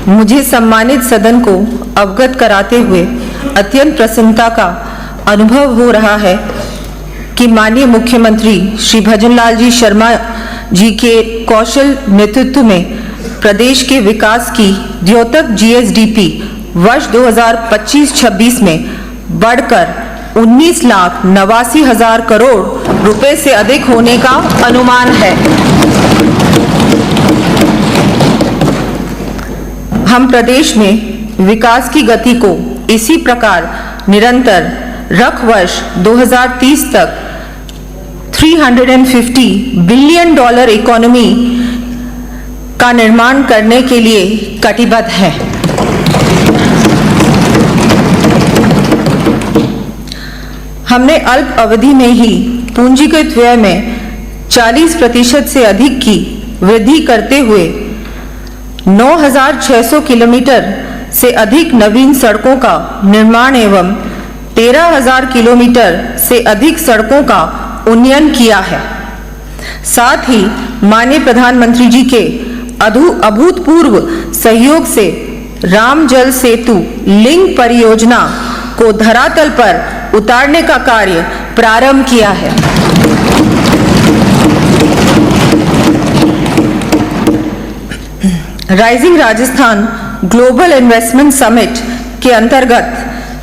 मुझे सम्मानित सदन को अवगत कराते हुए अत्यंत प्रसन्नता का अनुभव हो रहा है कि माननीय मुख्यमंत्री श्री भजनलाल जी शर्मा जी के कौशल नेतृत्व में प्रदेश के विकास की द्योतक जीएसडीपी वर्ष 2025-26 में बढ़कर 19,89,000 करोड़ रुपए से अधिक होने का अनुमान है। हम प्रदेश में विकास की गति को इसी प्रकार निरंतर रख वर्ष 2030 तक $350 बिलियन इकोनॉमी का निर्माण करने के लिए कटिबद्ध है। हमने अल्प अवधि में ही पूंजीगत व्यय में 40% से अधिक की वृद्धि करते हुए 9,600 किलोमीटर से अधिक नवीन सड़कों का निर्माण एवं 13,000 किलोमीटर से अधिक सड़कों का उन्नयन किया है। साथ ही माननीय प्रधानमंत्री जी के अभूतपूर्व सहयोग से राम जल सेतु लिंक परियोजना को धरातल पर उतारने का कार्य प्रारंभ किया है। Rising Rajasthan global investment summit के अंतर्गत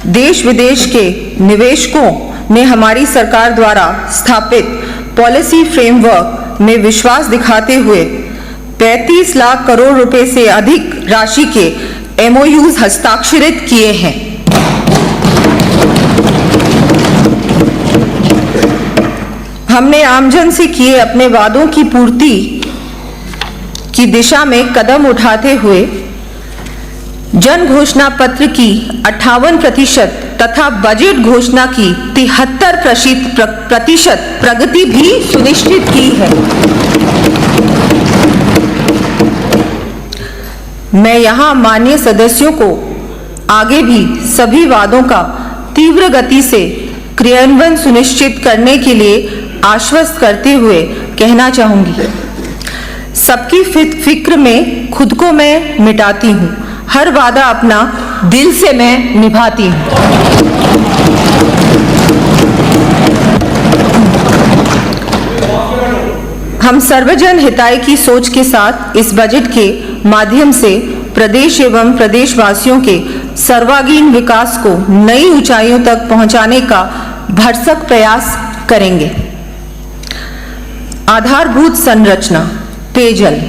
देश विदेश के निवेशकों ने हमारी सरकार द्वारा स्थापित पॉलिसी फ्रेमवर्क में विश्वास दिखाते हुए 35 लाख करोड़ रुपए से अधिक राशि के MOUs हस्ताक्षरित किए हैं। हमने आमजन से किए अपने वादों की पूर्ति की दिशा में कदम उठाते हुए जन घोषणा पत्र की 58% तथा बजट घोषणा की 73% प्रगति भी सुनिश्चित की है। मैं यहां माननीय सदस्यों को आगे भी सभी वादों का तीव्र गति से क्रियान्वयन सुनिश्चित करने के लिए आश्वस्त करते हुए कहना चाहूंगी, सबकी फिक्र में खुद को मैं मिटाती हूं, हर वादा अपना दिल से मैं निभाती हूं। हम सर्वजन हिताय की सोच के साथ इस बजट के माध्यम से प्रदेश एवं प्रदेशवासियों के सर्वांगीण विकास को नई ऊंचाइयों तक पहुंचाने का भरसक प्रयास करेंगे। आधारभूत संरचना, पेयजल।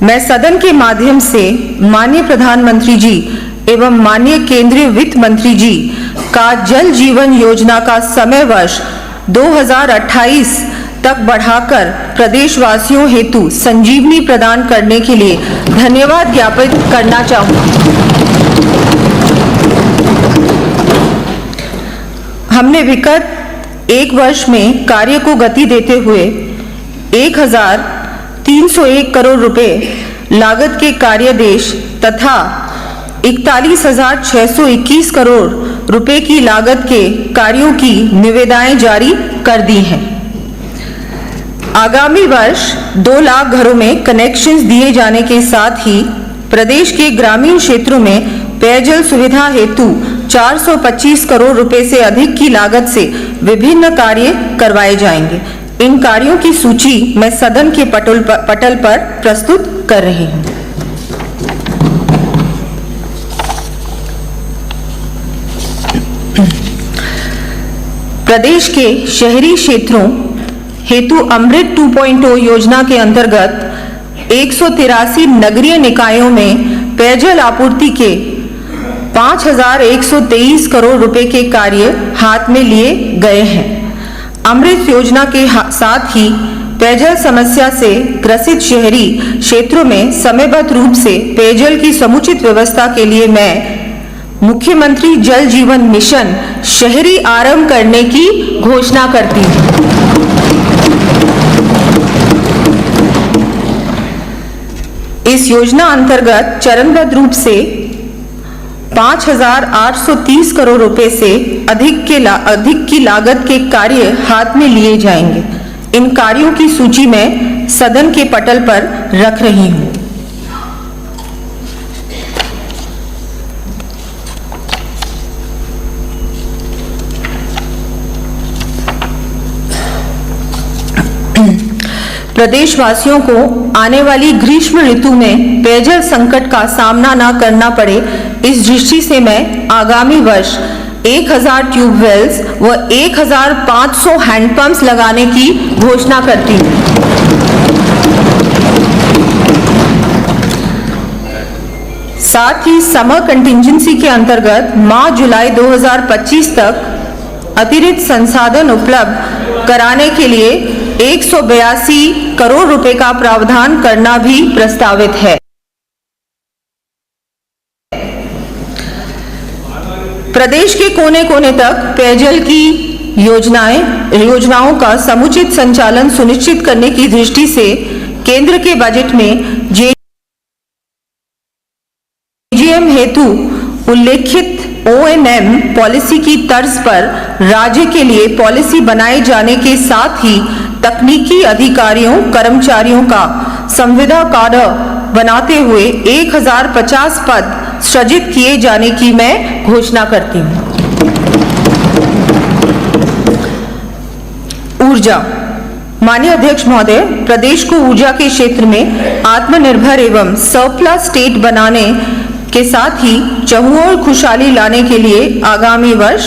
मैं सदन के माध्यम से माननीय प्रधानमंत्री जी एवं माननीय केंद्रीय वित्त मंत्री जी का जल जीवन योजना का समय वर्ष 2028 तक बढ़ाकर प्रदेशवासियों हेतु संजीवनी प्रदान करने के लिए धन्यवाद ज्ञापित करना चाहूंगी। हमने विगत एक वर्ष में कार्य को गति देते हुए 1,301 करोड़ रुपए लागत के कार्यादेश तथा 41,621 करोड़ रुपए की लागत के कार्यों की निविदाएं जारी कर दी हैं। आगामी वर्ष 2 लाख घरों में कनेक्शंस दिए जाने के साथ ही प्रदेश के ग्रामीण क्षेत्रों में पेयजल सुविधा हेतु 425 करोड़ रुपए से अधिक की लागत से विभिन्न कार्य करवाए जाएंगे। इन कार्यों की सूची मैं सदन के पटल पर प्रस्तुत कर रही हूं। प्रदेश के शहरी क्षेत्रों हेतु अमृत 2.0 योजना के अंतर्गत 183 नगरीय निकायों में पेयजल आपूर्ति के 5,123 करोड़ रुपए के कार्य हाथ में लिए गए हैं। अमृत योजना के साथ ही पेयजल समस्या से ग्रसित शहरी क्षेत्रों में समयबद्ध रूप से पेयजल की समुचित व्यवस्था के लिए मैं मुख्यमंत्री जल जीवन मिशन शहरी आरंभ करने की घोषणा करती हूं। इस योजना अंतर्गत चरणबद्ध रूप से 5,830 करोड़ रुपए से अधिक की लागत के कार्य हाथ में लिए जाएंगे। इन कार्यों की सूची मैं सदन के पटल पर रख रही हूं। प्रदेशवासियों को आने वाली ग्रीष्म ऋतु में पेयजल संकट का सामना न करना पड़े, इस दृष्टि से मैं आगामी वर्ष 1000 ट्यूबवेल्स व 1500 हैंडपंप्स लगाने की घोषणा करती हूँ। साथ ही समर कंटिंजेंसी के अंतर्गत मार्च जुलाई 2025 तक अतिरिक्त संसाधन उपलब्ध कराने के लिए 182 करोड़ रुपए का प्रावधान करना भी प्रस्तावित है। प्रदेश के कोने कोने तक पेयजल की योजनाओं का समुचित संचालन सुनिश्चित करने की दृष्टि से केंद्र के बजट में जेजीएम हेतु उल्लेखित O&M पॉलिसी की तर्ज पर राज्य के लिए पॉलिसी बनाए जाने के साथ ही तकनीकी अधिकारियों कर्मचारियों का संविदा कार्ड बनाते हुए 1050 पद सृजित किए जाने की मैं घोषणा करती हूँ। ऊर्जा। माननीय अध्यक्ष महोदय, प्रदेश को ऊर्जा के क्षेत्र में आत्मनिर्भर एवं सरप्लस स्टेट बनाने के साथ ही चहुओर खुशहाली लाने के लिए आगामी वर्ष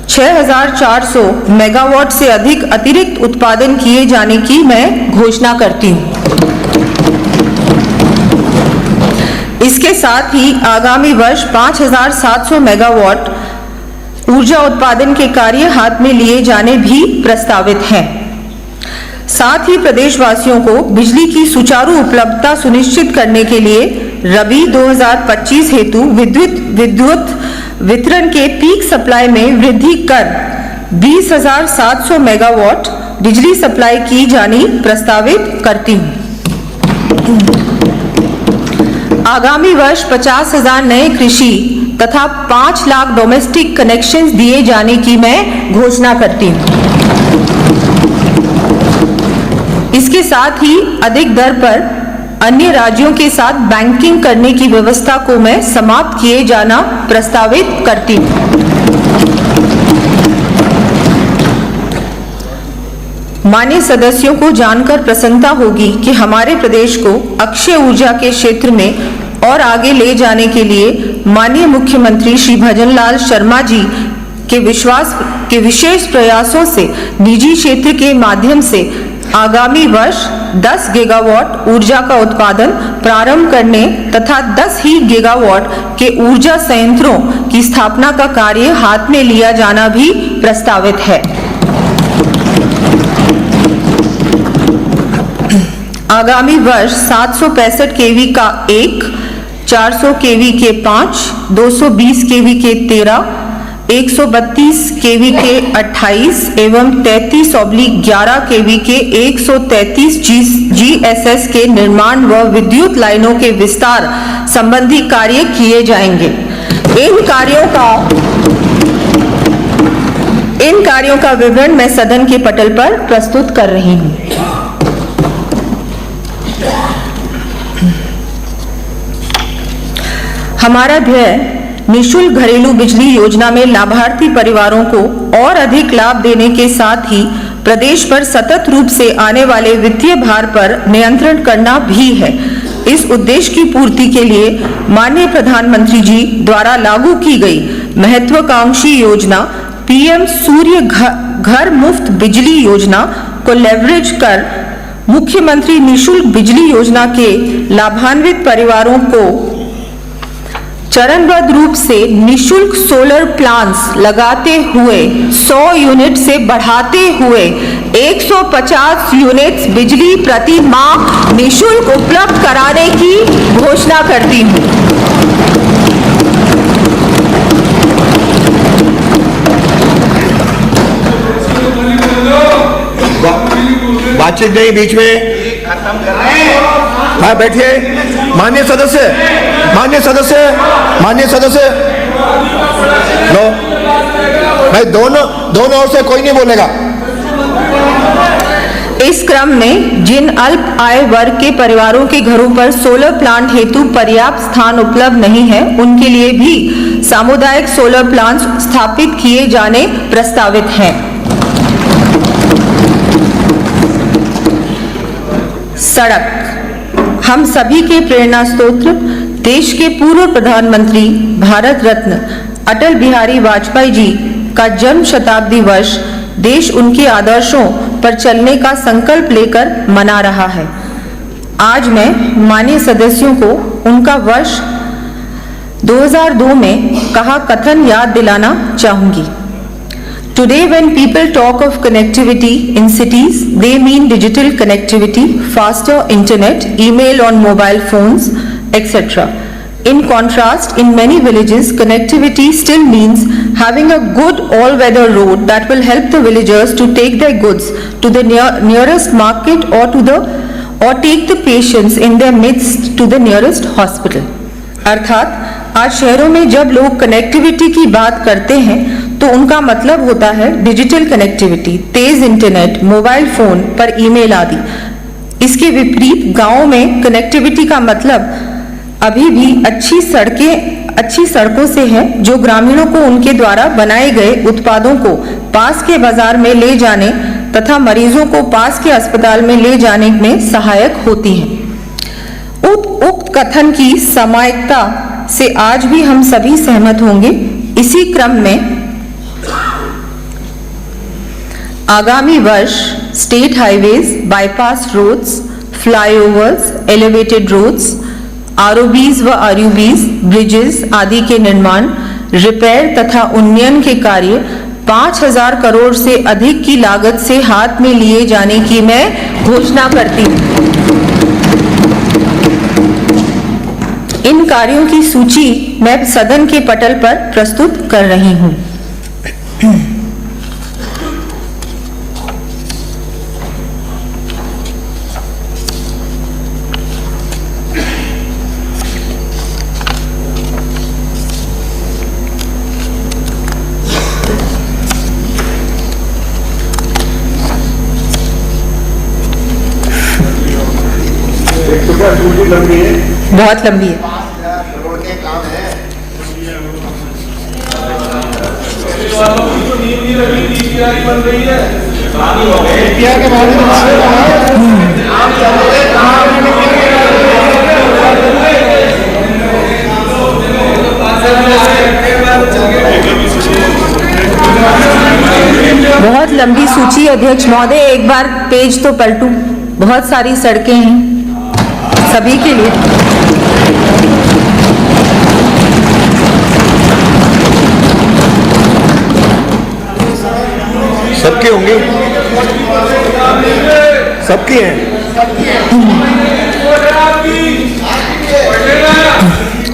6400 मेगावाट से अधिक अतिरिक्त उत्पादन किए जाने की मैं घोषणा करती हूँ। इसके साथ ही आगामी वर्ष 5700 मेगावाट ऊर्जा उत्पादन के कार्य हाथ में लिए जाने भी प्रस्तावित हैं। साथ ही प्रदेशवासियों को बिजली की सुचारू उपलब्धता सुनिश्चित करने के लिए रबी 2025 हेतु विद्युत वितरण के पीक सप्लाई में वृद्धि कर 20,700 मेगावाट बिजली सप्लाई की जानी प्रस्तावित करती हूँ। आगामी वर्ष 50,000 नए कृषि तथा 5 लाख डोमेस्टिक कनेक्शंस दिए जाने की मैं घोषणा करती हूँ। इसके साथ ही अधिक दर पर अन्य राज्यों के साथ बैंकिंग करने की व्यवस्था को मैं समाप्त किए जाना प्रस्तावित करती हूँ। माननीय सदस्यों को जानकर प्रसन्नता होगी कि हमारे प्रदेश को अक्षय ऊर्जा के क्षेत्र में और आगे ले जाने के लिए माननीय मुख्यमंत्री श्री भजनलाल शर्मा जी के विशेष प्रयासों से निजी क्षेत्र के माध्यम से आगामी वर्ष 10 गीगावाट ऊर्जा का उत्पादन प्रारंभ करने तथा 10 ही गीगावाट के ऊर्जा संयंत्रों की स्थापना का कार्य हाथ में लिया जाना भी प्रस्तावित है। आगामी वर्ष 765 केवी का 1, 400 केवी के 5, 220 केवी के 13, 132 केवी के 28 एवं 33/11 केवी के 133 GSS के निर्माण व विद्युत लाइनों के विस्तार संबंधी कार्य किए जाएंगे। इन कार्यों का विवरण मैं सदन के पटल पर प्रस्तुत कर रही हूँ। हमारा ध्येय निःशुल्क घरेलू बिजली योजना में लाभार्थी परिवारों को और अधिक लाभ देने के साथ ही प्रदेश पर सतत रूप से आने वाले वित्तीय भार पर नियंत्रण करना भी है। इस उद्देश्य की पूर्ति के लिए माननीय प्रधानमंत्री जी द्वारा लागू की गई महत्वाकांक्षी योजना पीएम सूर्य घर मुफ्त बिजली योजना को लेवरेज कर मुख्यमंत्री निःशुल्क बिजली योजना के लाभान्वित परिवारों को चरणबद्ध रूप से निःशुल्क सोलर प्लांट्स लगाते हुए 100 यूनिट से बढ़ाते हुए 150 यूनिट्स बिजली प्रति माह निःशुल्क उपलब्ध कराने की घोषणा करती हूँ। बातचीत नहीं बीच में। हाँ बैठिए। माननीय सदस्य लो भाई, दोनों ओर से कोई नहीं बोलेगा। इस क्रम में जिन अल्प आय वर्ग के परिवारों के घरों पर सोलर प्लांट हेतु पर्याप्त स्थान उपलब्ध नहीं है, उनके लिए भी सामुदायिक सोलर प्लांट स्थापित किए जाने प्रस्तावित हैं। सड़क हम सभी के प्रेरणा स्रोत देश के पूर्व प्रधानमंत्री भारत रत्न अटल बिहारी वाजपेयी जी का जन्म शताब्दी वर्ष देश उनके आदर्शों पर चलने का संकल्प लेकर मना रहा है। आज मैं माननीय सदस्यों को उनका वर्ष 2002 में कहा कथन याद दिलाना चाहूंगी। Today when people talk of connectivity in cities, they mean digital connectivity, faster internet, email on mobile phones, etc. In contrast, in many villages, connectivity still means having a good all-weather road that will help the villagers to take their goods to the nearest market or take the patients in their midst to the nearest hospital. अर्थात आज शहरों में जब लोग connectivity की बात करते हैं तो उनका मतलब होता है डिजिटल कनेक्टिविटी, तेज इंटरनेट, मोबाइल फोन पर ईमेल आदि। इसके विपरीत गांवों में कनेक्टिविटी का मतलब अभी भी अच्छी सड़कों से है जो ग्रामीणों को उनके द्वारा बनाए गए उत्पादों को पास के बाजार में ले जाने तथा मरीजों को पास के अस्पताल में ले जाने में सहायक होती है। उक्त कथन की सामायिकता से आज भी हम सभी सहमत होंगे। इसी क्रम में आगामी वर्ष state highways, bypass roads, flyovers, elevated roads, ROBs व आरयूबीज, ब्रिजेस आदि के निर्माण, रिपेयर तथा उन्नयन के कार्य 5000 करोड़ से अधिक की लागत से हाथ में लिए जाने की मैं घोषणा करती हूँ। इन कार्यों की सूची मैं सदन के पटल पर प्रस्तुत कर रही हूँ। बहुत लंबी है। बहुत लंबी सूची। अध्यक्ष महोदय एक बार पेज तो पलटूं। बहुत सारी सड़कें हैं सभी के लिए। सबकी होंगी, सबकी हैं।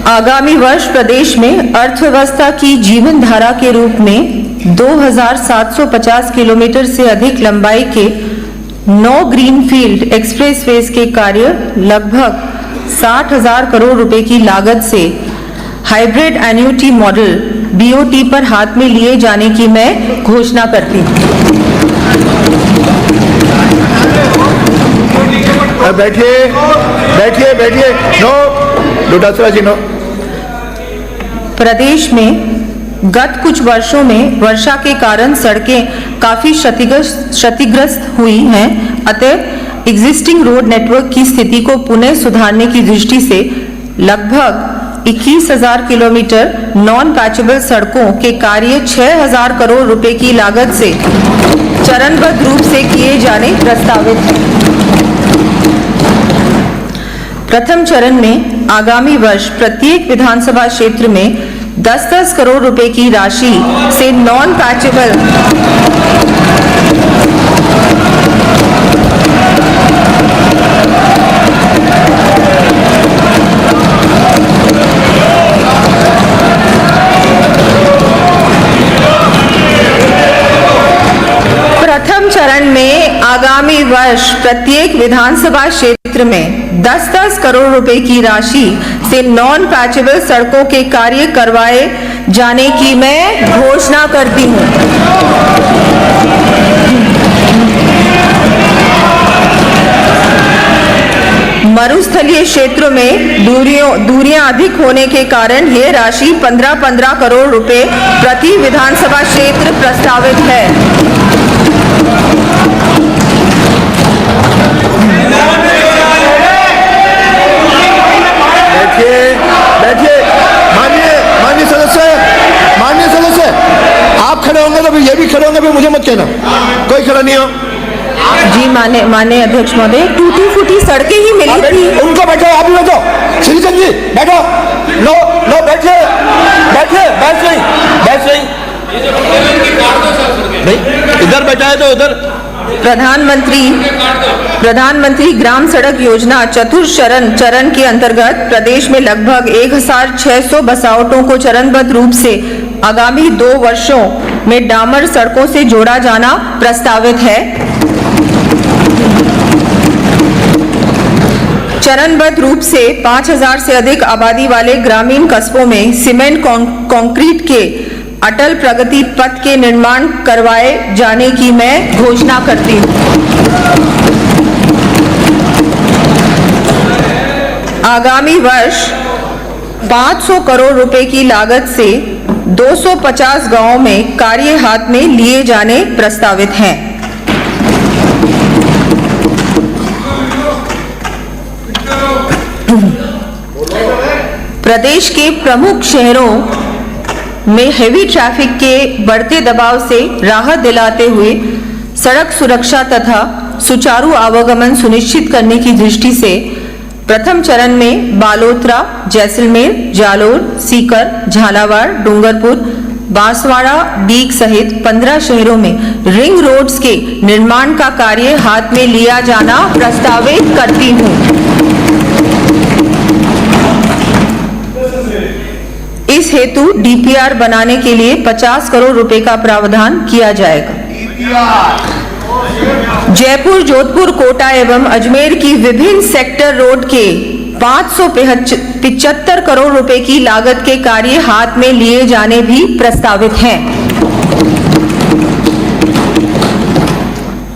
आगामी वर्ष प्रदेश में अर्थव्यवस्था की जीवन धारा के रूप में 2750 किलोमीटर से अधिक लंबाई के 9 ग्रीनफील्ड एक्सप्रेसवेज के कार्य लगभग 60,000 करोड़ रुपए की लागत से हाइब्रिड एन्युटी मॉडल बीओटी पर हाथ में लिए जाने की मैं घोषणा करती हूँ। बैठिए बैठिए बैठिए। नो डोटासरा जी, नो। प्रदेश में गत कुछ वर्षों में वर्षा के कारण सड़कें काफी क्षतिग्रस्त हुई हैं। अतः एग्जिस्टिंग रोड नेटवर्क की स्थिति को पुनः सुधारने की दृष्टि से लगभग 21,000 किलोमीटर नॉन पैचेबल सड़कों के कार्य 6,000 करोड़ रुपए की लागत से चरणबद्ध रूप से किए जाने प्रस्तावित हैं। प्रथम चरण में आगामी वर्ष प्रत्येक विधानसभा क्षेत्र में 10-10 करोड़ रुपए की राशि से नॉन पैचेबल प्रथम चरण में आगामी वर्ष प्रत्येक विधानसभा क्षेत्र में 10-10 करोड़ रुपए की राशि से नॉन पैचेबल सड़कों के कार्य करवाए जाने की मैं घोषणा करती हूँ। मरुस्थलीय क्षेत्रों में दूरियां अधिक होने के कारण यह राशि 15-15 करोड़ रुपए प्रति विधानसभा क्षेत्र प्रस्तावित है। माननीय। जी माननीय अध्यक्ष महोदय, टूटी फूटी सड़कें ही मिली थी। उनको बैठो, आप भी बैठो। श्रीचंद जी बैठो। लो लो बैठिए, बैठिए, बैठ नहीं इधर बैठा है तो उधर। प्रधानमंत्री ग्राम सड़क योजना चतुर्थ चरण के अंतर्गत प्रदेश में लगभग 1600 बसावटों को चरणबद्ध रूप से आगामी 2 वर्षों में डामर सड़कों से जोड़ा जाना प्रस्तावित है। चरणबद्ध रूप से 5000 से अधिक आबादी वाले ग्रामीण कस्बों में सीमेंट कंक्रीट के अटल प्रगति पथ के निर्माण करवाए जाने की मैं घोषणा करती हूँ। आगामी वर्ष 500 करोड़ रुपए की लागत से 250 गांवों में कार्य हाथ में लिए जाने प्रस्तावित हैं। प्रदेश के प्रमुख शहरों में हेवी ट्रैफिक के बढ़ते दबाव से राहत दिलाते हुए सड़क सुरक्षा तथा सुचारू आवागमन सुनिश्चित करने की दृष्टि से प्रथम चरण में बालोतरा, जैसलमेर, जालोर, सीकर, झालावाड़, डूंगरपुर, बांसवाड़ा, दीग सहित 15 शहरों में रिंग रोड्स के निर्माण का कार्य हाथ में लिया जाना प्रस्तावित करती हूँ। इस हेतु डीपीआर बनाने के लिए 50 करोड़ रुपए का प्रावधान किया जाएगा। जयपुर, जोधपुर, कोटा एवं अजमेर की विभिन्न सेक्टर रोड के 575 करोड़ रुपए की लागत के कार्य हाथ में लिए जाने भी प्रस्तावित हैं।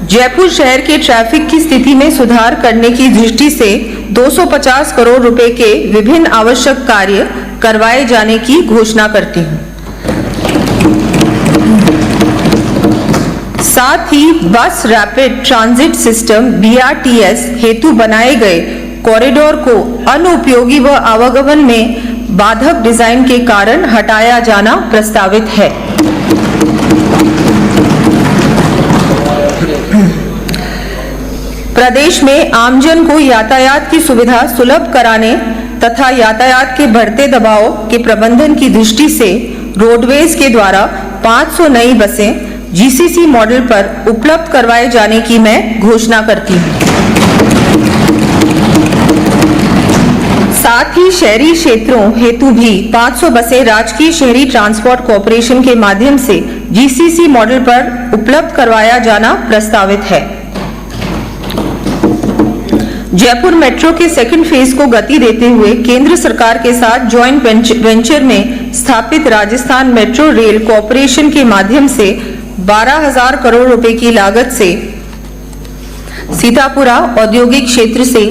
जयपुर शहर के ट्रैफिक की स्थिति में सुधार करने की दृष्टि से 250 करोड़ रुपए के विभिन्न आवश्यक कार्य करवाए जाने की घोषणा करती हूँ। साथ ही बस रैपिड ट्रांजिट सिस्टम BRTS हेतु बनाए गए कॉरिडोर को अनुपयोगी व आवागमन में बाधक डिजाइन के कारण हटाया जाना प्रस्तावित है। प्रदेश में आमजन को यातायात की सुविधा सुलभ कराने तथा यातायात के बढ़ते दबाव के प्रबंधन की दृष्टि से रोडवेज के द्वारा 500 नई बसें GCC मॉडल पर उपलब्ध करवाए जाने की मैं घोषणा करती हूँ। साथ ही शहरी क्षेत्रों हेतु भी 500 बसें राजकीय शहरी ट्रांसपोर्ट कॉरपोरेशन के माध्यम से GCC मॉडल पर उपलब्ध करवाया जाना प्रस्तावित है। जयपुर मेट्रो के सेकंड फेज को गति देते हुए केंद्र सरकार के साथ जॉइंट वेंचर में स्थापित राजस्थान मेट्रो रेल कॉरपोरेशन के माध्यम से 12,000 करोड़ रुपए की लागत से सीतापुरा औद्योगिक क्षेत्र से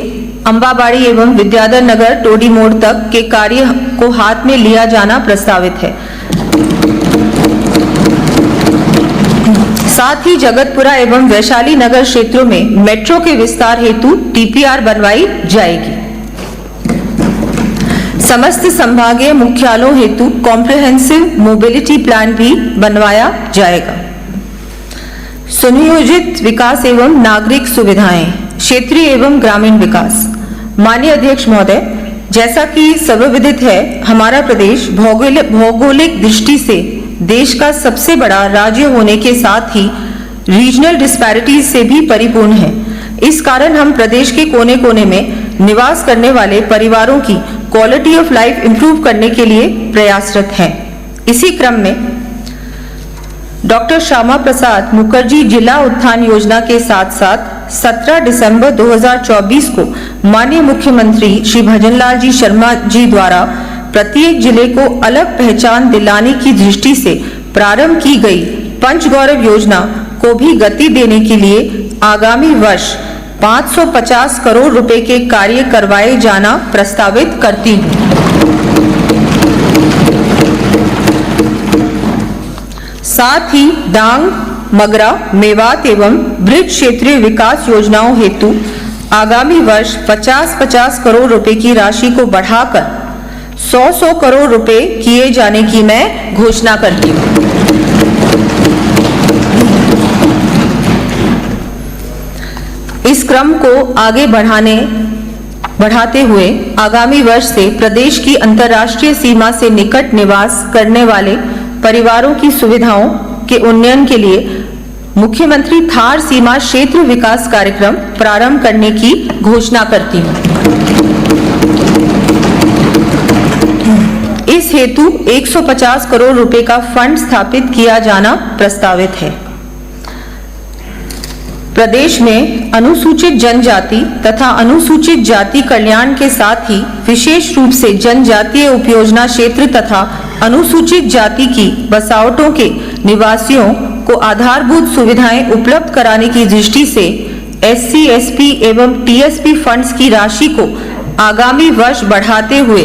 अंबाबाड़ी एवं विद्याधर नगर टोडी मोड़ तक के कार्य को हाथ में लिया जाना प्रस्तावित है। साथ ही जगतपुरा एवं वैशाली नगर क्षेत्रों में मेट्रो के विस्तार हेतु DPR बनवाई जाएगी। समस्त संभागीय मुख्यालयों हेतु कॉम्प्रिहेंसिव मोबिलिटी प्लान भी बनवाया जाएगा। सुनियोजित विकास एवं नागरिक सुविधाएं, क्षेत्रीय एवं ग्रामीण विकास। माननीय अध्यक्ष महोदय, जैसा कि सर्वविदित है, हमारा प्रदेश भौगोलिक दृष्टि से देश का सबसे बड़ा राज्य होने के साथ ही रीजनल डिस्पैरिटीज से भी परिपूर्ण है। इस कारण हम प्रदेश के कोने कोने में निवास करने वाले परिवारों की क्वालिटी ऑफ लाइफ इंप्रूव करने के लिए प्रयासरत हैं। इसी क्रम में डॉक्टर श्यामा प्रसाद मुखर्जी जिला उत्थान योजना के साथ साथ 17 दिसंबर 2024 को माननीय मुख्यमंत्री श्री भजनलाल जी शर्मा जी द्वारा प्रत्येक जिले को अलग पहचान दिलाने की दृष्टि से प्रारंभ की गई पंचगौरव योजना को भी गति देने के लिए आगामी वर्ष 550 करोड़ रुपए के कार्य करवाए जाना प्रस्तावित करती हूँ। साथ ही डांग, मगरा, मेवात एवं ब्रिज क्षेत्रीय विकास योजनाओं हेतु आगामी वर्ष 50-50 करोड़ रुपए की राशि को बढ़ाकर 100 करोड़ रुपए किए जाने की मैं घोषणा करती हूँ। इस क्रम को आगे बढ़ाते हुए आगामी वर्ष से प्रदेश की अंतर्राष्ट्रीय सीमा से निकट निवास करने वाले परिवारों की सुविधाओं के उन्नयन के लिए मुख्यमंत्री थार सीमा क्षेत्र विकास कार्यक्रम प्रारंभ करने की घोषणा करती हूं। इस हेतु 150 करोड़ रुपए का फंड स्थापित किया जाना प्रस्तावित है। प्रदेश में अनुसूचित जनजाति तथा अनुसूचित जाति कल्याण के साथ ही विशेष रूप से जनजातीय उपयोजना क्षेत्र तथा अनुसूचित जाति की बसावटों के निवासियों को आधारभूत सुविधाएं उपलब्ध कराने की दृष्टि से SC, SP एवं TSP फंड्स की राशि को आगामी वर्ष बढ़ाते हुए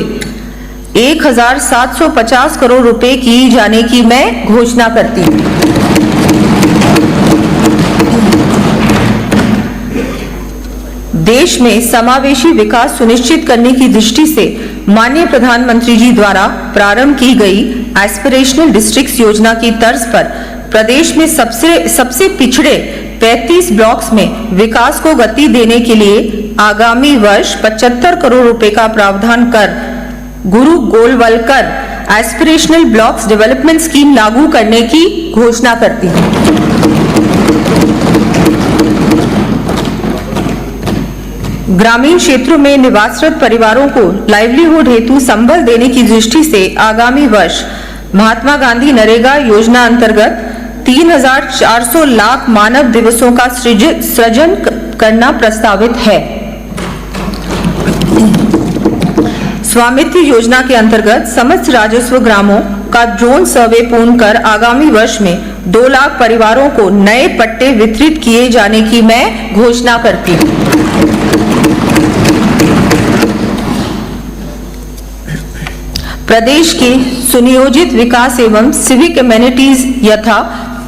1,750 करोड़ रुपए की जाने की मैं घोषणा करती हूँ। देश में समावेशी विकास सुनिश्चित करने की दृष्टि से माननीय प्रधानमंत्री जी द्वारा प्रारंभ की गई एस्पिरेशनल डिस्ट्रिक्ट्स योजना की तर्ज पर प्रदेश में सबसे पिछड़े 35 ब्लॉक्स में विकास को गति देने के लिए आगामी वर्ष 75 करोड़ रुपए का प्रावधान कर गुरु Golwalkar aspirational blocks development scheme लागू करने की घोषणा करती हूँ। ग्रामीण क्षेत्रों में निवासरत परिवारों को लाइवलीहुड हेतु संबल देने की दृष्टि से आगामी वर्ष महात्मा गांधी नरेगा योजना अंतर्गत 3,400 लाख मानव दिवसों का सृजन करना प्रस्तावित है। स्वामित्व योजना के अंतर्गत समस्त राजस्व ग्रामों का ड्रोन सर्वे पूर्ण कर आगामी वर्ष में 2 लाख परिवारों को नए पट्टे वितरित किए जाने की मैं घोषणा करती हूँ। प्रदेश के सुनियोजित विकास एवं सिविक एमेनिटीज यथा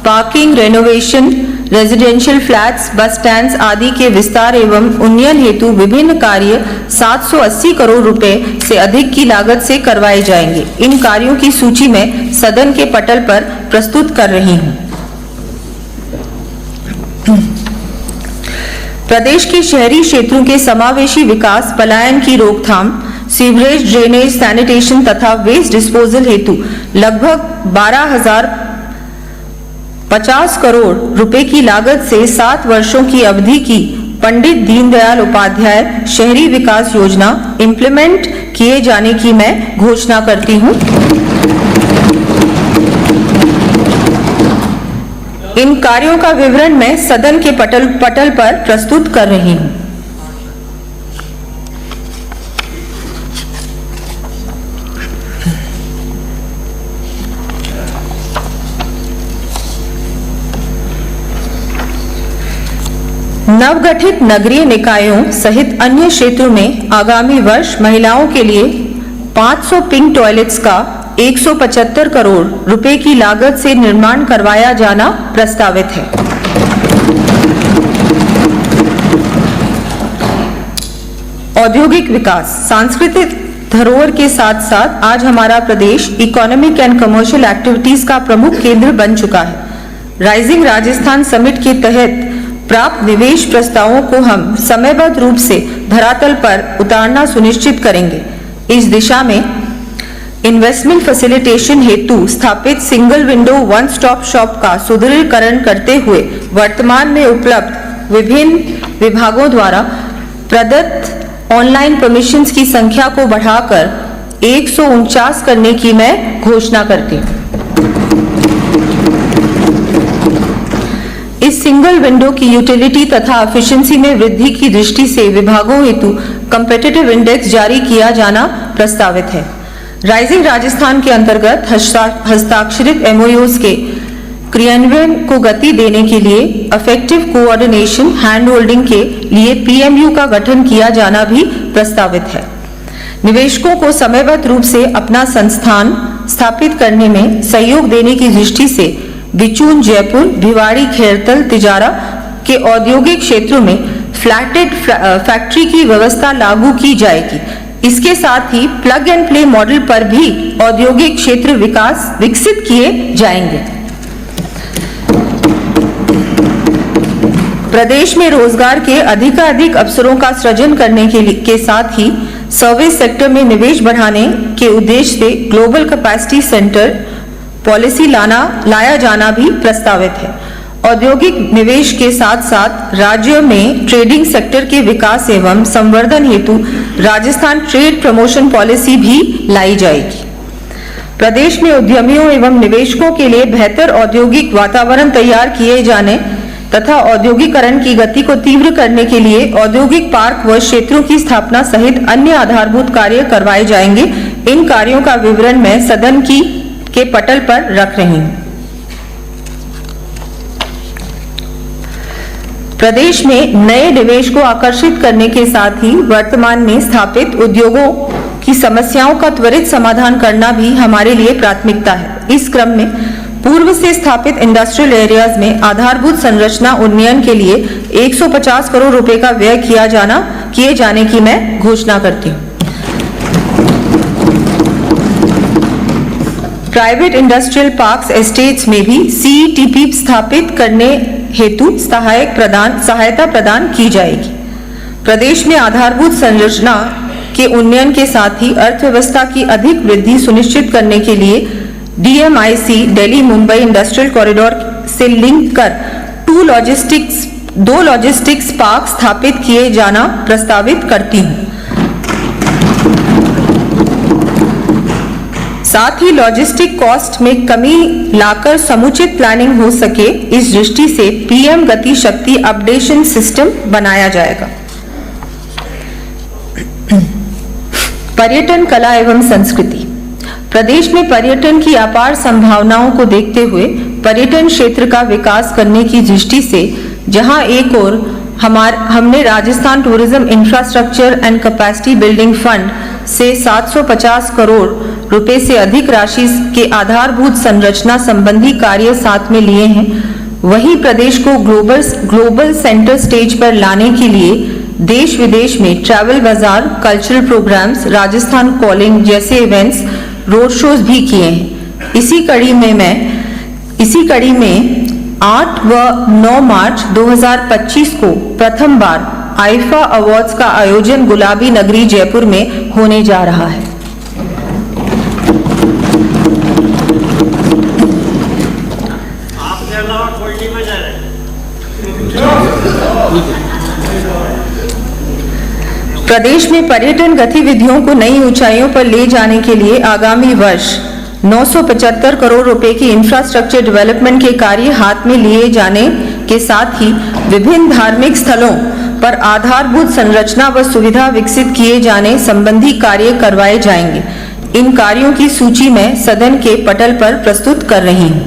पार्किंग, रेनोवेशन, रेजिडेंशियल फ्लैट्स, बस स्टैंड्स आदि के विस्तार एवं उन्नयन हेतु विभिन्न कार्य 780 करोड़ रुपए से अधिक की लागत से करवाए जाएंगे। इन कार्यों की सूची मैं सदन के पटल पर प्रस्तुत कर रही हूं। प्रदेश के शहरी क्षेत्रों के समावेशी विकास, पलायन की रोकथाम, सीवरेज, ड्रेनेज, सैनिटेशन तथा वेस्ट डिस्पोजल हेतु लगभग 12,050 करोड़ रुपए की लागत से 7 वर्षों की अवधि की पंडित दीनदयाल उपाध्याय शहरी विकास योजना इंप्लीमेंट किए जाने की मैं घोषणा करती हूं। इन कार्यों का विवरण मैं सदन के पटल पर प्रस्तुत कर रही हूं। नवगठित नगरीय निकायों सहित अन्य क्षेत्रों में आगामी वर्ष महिलाओं के लिए 500 पिंक टॉयलेट्स का 175 करोड़ रुपए की लागत से निर्माण करवाया जाना प्रस्तावित है। औद्योगिक विकास, सांस्कृतिक धरोहर के साथ साथ आज हमारा प्रदेश इकोनॉमिक एंड कमर्शियल एक्टिविटीज का प्रमुख केंद्र बन चुका है। राइजिंग राजस्थान समिट के तहत प्राप्त निवेश प्रस्तावों को हम समयबद्ध रूप से धरातल पर उतारना सुनिश्चित करेंगे। इस दिशा में इन्वेस्टमेंट फैसिलिटेशन हेतु स्थापित single window one stop shop का सुदृढ़ीकरण करते हुए वर्तमान में उपलब्ध विभिन्न विभागों द्वारा प्रदत्त ऑनलाइन परमिशंस की संख्या को बढ़ाकर 149 करने की मैं घोषणा करती हूँ। इस सिंगल विंडो की यूटिलिटी तथा एफिशिएंसी में वृद्धि की दृष्टि से विभागों हेतु कॉम्पिटिटिव इंडेक्स जारी किया जाना प्रस्तावित है। राइजिंग राजस्थान के अंतर्गत हस्ताक्षरित MOUs के क्रियान्वयन को गति देने के लिए इफेक्टिव कोऑर्डिनेशन हैंड होल्डिंग के लिए PMU का गठन किया जाना भी प्रस्तावित है। निवेशकों को समयबद्ध रूप से अपना संस्थान स्थापित करने में सहयोग देने की दृष्टि से बिचून, जयपुर, भिवाड़ी, खेरतल, तिजारा के औद्योगिक क्षेत्रों में फ्लैटेड फैक्ट्री की व्यवस्था लागू की जाएगी। इसके साथ ही प्लग एंड प्ले मॉडल पर भी औद्योगिक क्षेत्र विकसित किए जाएंगे। प्रदेश में रोजगार के अधिकाधिक अवसरों का सृजन करने के साथ ही सर्विस सेक्टर में निवेश बढ़ाने के उद्देश्य से ग्लोबल कैपेसिटी सेंटर पॉलिसी लाया जाना भी प्रस्तावित है। औद्योगिक निवेश के साथ साथ राज्य में ट्रेडिंग सेक्टर के विकास एवं संवर्धन हेतु राजस्थान ट्रेड प्रमोशन पॉलिसी भी लाई जाएगी। प्रदेश में उद्यमियों एवं निवेशकों के लिए बेहतर औद्योगिक वातावरण तैयार किए जाने तथा औद्योगिकरण की गति को तीव्र करने के लिए औद्योगिक पार्क व क्षेत्रों की स्थापना सहित अन्य आधारभूत कार्य करवाए जाएंगे। इन कार्यों का विवरण मैं सदन के पटल पर रख रही हूं। प्रदेश में नए निवेश को आकर्षित करने के साथ ही वर्तमान में स्थापित उद्योगों की समस्याओं का त्वरित समाधान करना भी हमारे लिए प्राथमिकता है। इस क्रम में पूर्व से स्थापित इंडस्ट्रियल एरियाज में आधारभूत संरचना उन्नयन के लिए 150 करोड़ रुपए का व्यय किए जाने की मैं घोषणा करती हूँ। प्राइवेट इंडस्ट्रियल पार्क्स एस्टेट्स में भी सीईटीपी स्थापित करने हेतु सहायता प्रदान की जाएगी। प्रदेश में आधारभूत संरचना के उन्नयन के साथ ही अर्थव्यवस्था की अधिक वृद्धि सुनिश्चित करने के लिए DMIC Delhi Mumbai industrial corridor से लिंक कर दो लॉजिस्टिक्स पार्क स्थापित किए जाना प्रस्तावित करती हूं। साथ ही लॉजिस्टिक कॉस्ट में कमी लाकर समुचित प्लानिंग हो सके, इस दृष्टि से पीएम गति शक्ति अपडेशन सिस्टम बनाया जाएगा। पर्यटन, कला एवं संस्कृति। प्रदेश में पर्यटन की अपार संभावनाओं को देखते हुए पर्यटन क्षेत्र का विकास करने की दृष्टि से जहां एक ओर हमने Rajasthan tourism infrastructure and capacity building fund से 750 करोड़ रुपए से अधिक राशि के आधारभूत संरचना संबंधी कार्य साथ में लिए हैं, वहीं प्रदेश को ग्लोबल सेंटर स्टेज पर लाने के लिए देश विदेश में ट्रैवल बाजार, कल्चरल प्रोग्राम्स, राजस्थान कॉलिंग जैसे इवेंट्स, रोड शोज भी किए हैं। इसी कड़ी में 8 व 9 मार्च 2025 को प्रथम बार आईफा अवार्ड्स का आयोजन गुलाबी नगरी जयपुर में होने जा रहा है। आपके अलावा कोई नहीं बजा रहे। प्रदेश में पर्यटन गतिविधियों को नई ऊंचाइयों पर ले जाने के लिए आगामी वर्ष 975 करोड़ रुपए की इंफ्रास्ट्रक्चर डेवलपमेंट के कार्य हाथ में लिए जाने के साथ ही विभिन्न धार्मिक स्थलों पर आधारभूत संरचना व सुविधा विकसित किए जाने संबंधी कार्य करवाए जाएंगे। इन कार्यों की सूची मैं सदन के पटल पर प्रस्तुत कर रही हूं।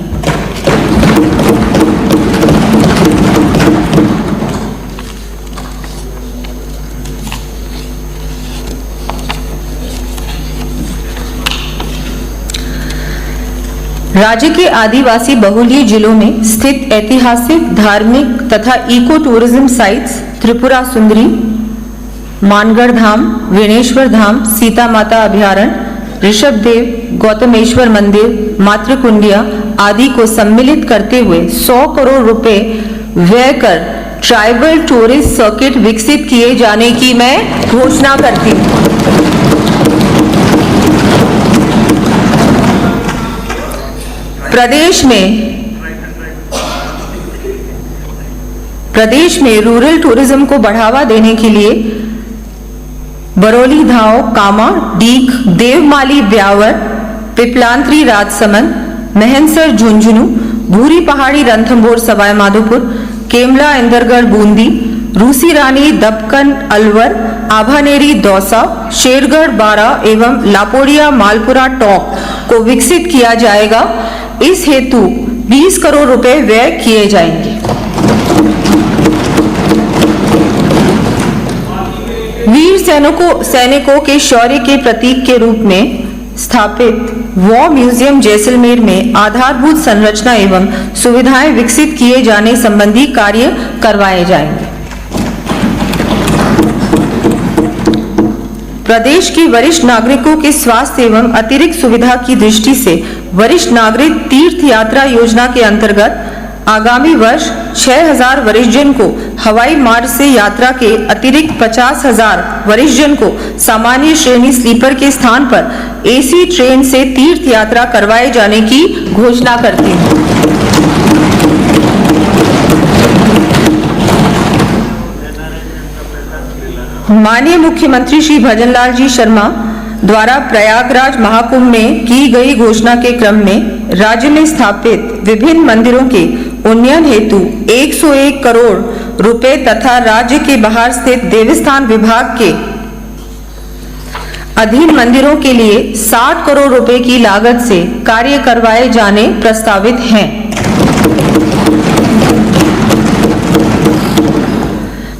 राज्य के आदिवासी बहुल्य जिलों में स्थित ऐतिहासिक, धार्मिक तथा eco tourism sites Tripura Sundari, Mangarh धाम, वेणेश्वर धाम, सीता माता अभ्यारण्य, ऋषभदेव, गौतमेश्वर मंदिर, मातृकुंडिया आदि को सम्मिलित करते हुए 100 करोड़ रुपए व्यय कर ट्राइबल टूरिस्ट सर्किट विकसित किए जाने की मैं घोषणा करती हूँ। प्रदेश में रूरल टूरिज्म को बढ़ावा देने के लिए बरौली धाव, कामा, डीक, देवमाली ब्यावर, पिपलांत्री राजसमंद, महनसर झुंझुनू, भूरी पहाड़ी रणथंभौर सवाई माधोपुर, केमला इंदरगढ़ बूंदी, रूसी रानी दबकन अलवर, आभानेरी दौसा, शेरगढ़ बारा एवं लापोड़िया मालपुरा टोंक को विकसित किया जाएगा। इस हेतु 20 करोड़ रुपए व्यय किए जाएंगे। वीर सैनिकों के शौर्य के प्रतीक के रूप में स्थापित वॉर म्यूजियम जैसलमेर में आधारभूत संरचना एवं सुविधाएं विकसित किए जाने संबंधी कार्य करवाए जाएंगे। प्रदेश की वरिष्ठ नागरिकों के स्वास्थ्य एवं अतिरिक्त सुविधा की दृष्टि से वरिष्ठ नागरिक तीर्थ यात्रा योजना के अंतर्गत आगामी वर्ष 6,000 वरिष्ठजन को हवाई मार्ग से यात्रा के अतिरिक्त 50,000 वरिष्ठजन को सामान्य श्रेणी स्लीपर के स्थान पर एसी ट्रेन से तीर्थ यात्रा करवाए जाने की घोषणा करती हूँ। माननीय मुख्यमंत्री श्री भजनलाल जी शर्मा द्वारा प्रयागराज महाकुंभ में की गई घोषणा के क्रम में राज्य में स्थापित विभिन्न मंदिरों के उन्नयन हेतु 101 करोड़ रुपए तथा राज्य के बाहर स्थित देवस्थान विभाग के अधीन मंदिरों के लिए 60 करोड़ रुपए की लागत से कार्य करवाए जाने प्रस्तावित हैं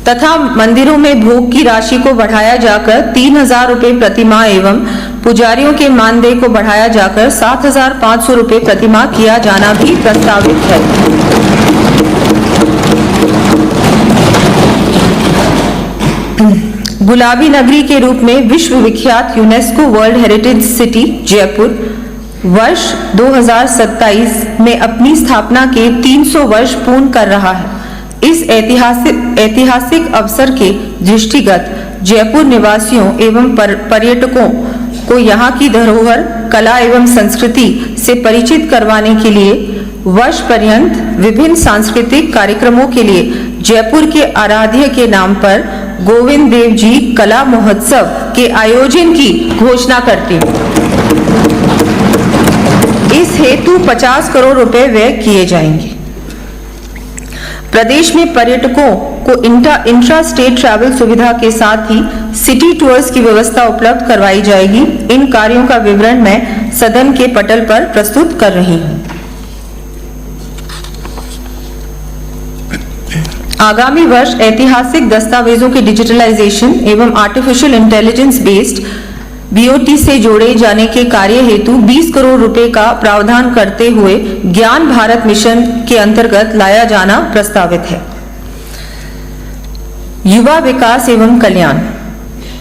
तथा मंदिरों में भोग की राशि को बढ़ाया जाकर 3,000 रुपए प्रतिमाह एवं पुजारियों के मानदेय को बढ़ाया जाकर 7,500 रुपए प्रतिमाह किया जाना भी प्रस्तावित है। गुलाबी नगरी के रूप में विश्व विख्यात UNESCO world heritage city Jaipur वर्ष 2027 में अपनी स्थापना के 300 वर्ष पूर्ण कर रहा है। इस ऐतिहासिक अवसर के दृष्टिगत जयपुर निवासियों एवं पर्यटकों को यहाँ की धरोहर, कला एवं संस्कृति से परिचित करवाने के लिए वर्ष पर्यंत विभिन्न सांस्कृतिक कार्यक्रमों के लिए जयपुर के आराध्य के नाम पर गोविंद देव जी कला महोत्सव के आयोजन की घोषणा करती हूँ। इस हेतु 50 करोड़ रुपए व्यय किए जाएंगे। प्रदेश में पर्यटकों को इंट्रा स्टेट ट्रैवल सुविधा के साथ ही सिटी टूर्स की व्यवस्था उपलब्ध करवाई जाएगी। इन कार्यों का विवरण मैं सदन के पटल पर प्रस्तुत कर रही हूं। आगामी वर्ष ऐतिहासिक दस्तावेजों के डिजिटलाइजेशन एवं आर्टिफिशियल इंटेलिजेंस बेस्ड बीओटी से जोड़े जाने के कार्य हेतु 20 करोड़ रुपए का प्रावधान करते हुए ज्ञान भारत मिशन के अंतर्गत लाया जाना प्रस्तावित है। युवा विकास एवं कल्याण।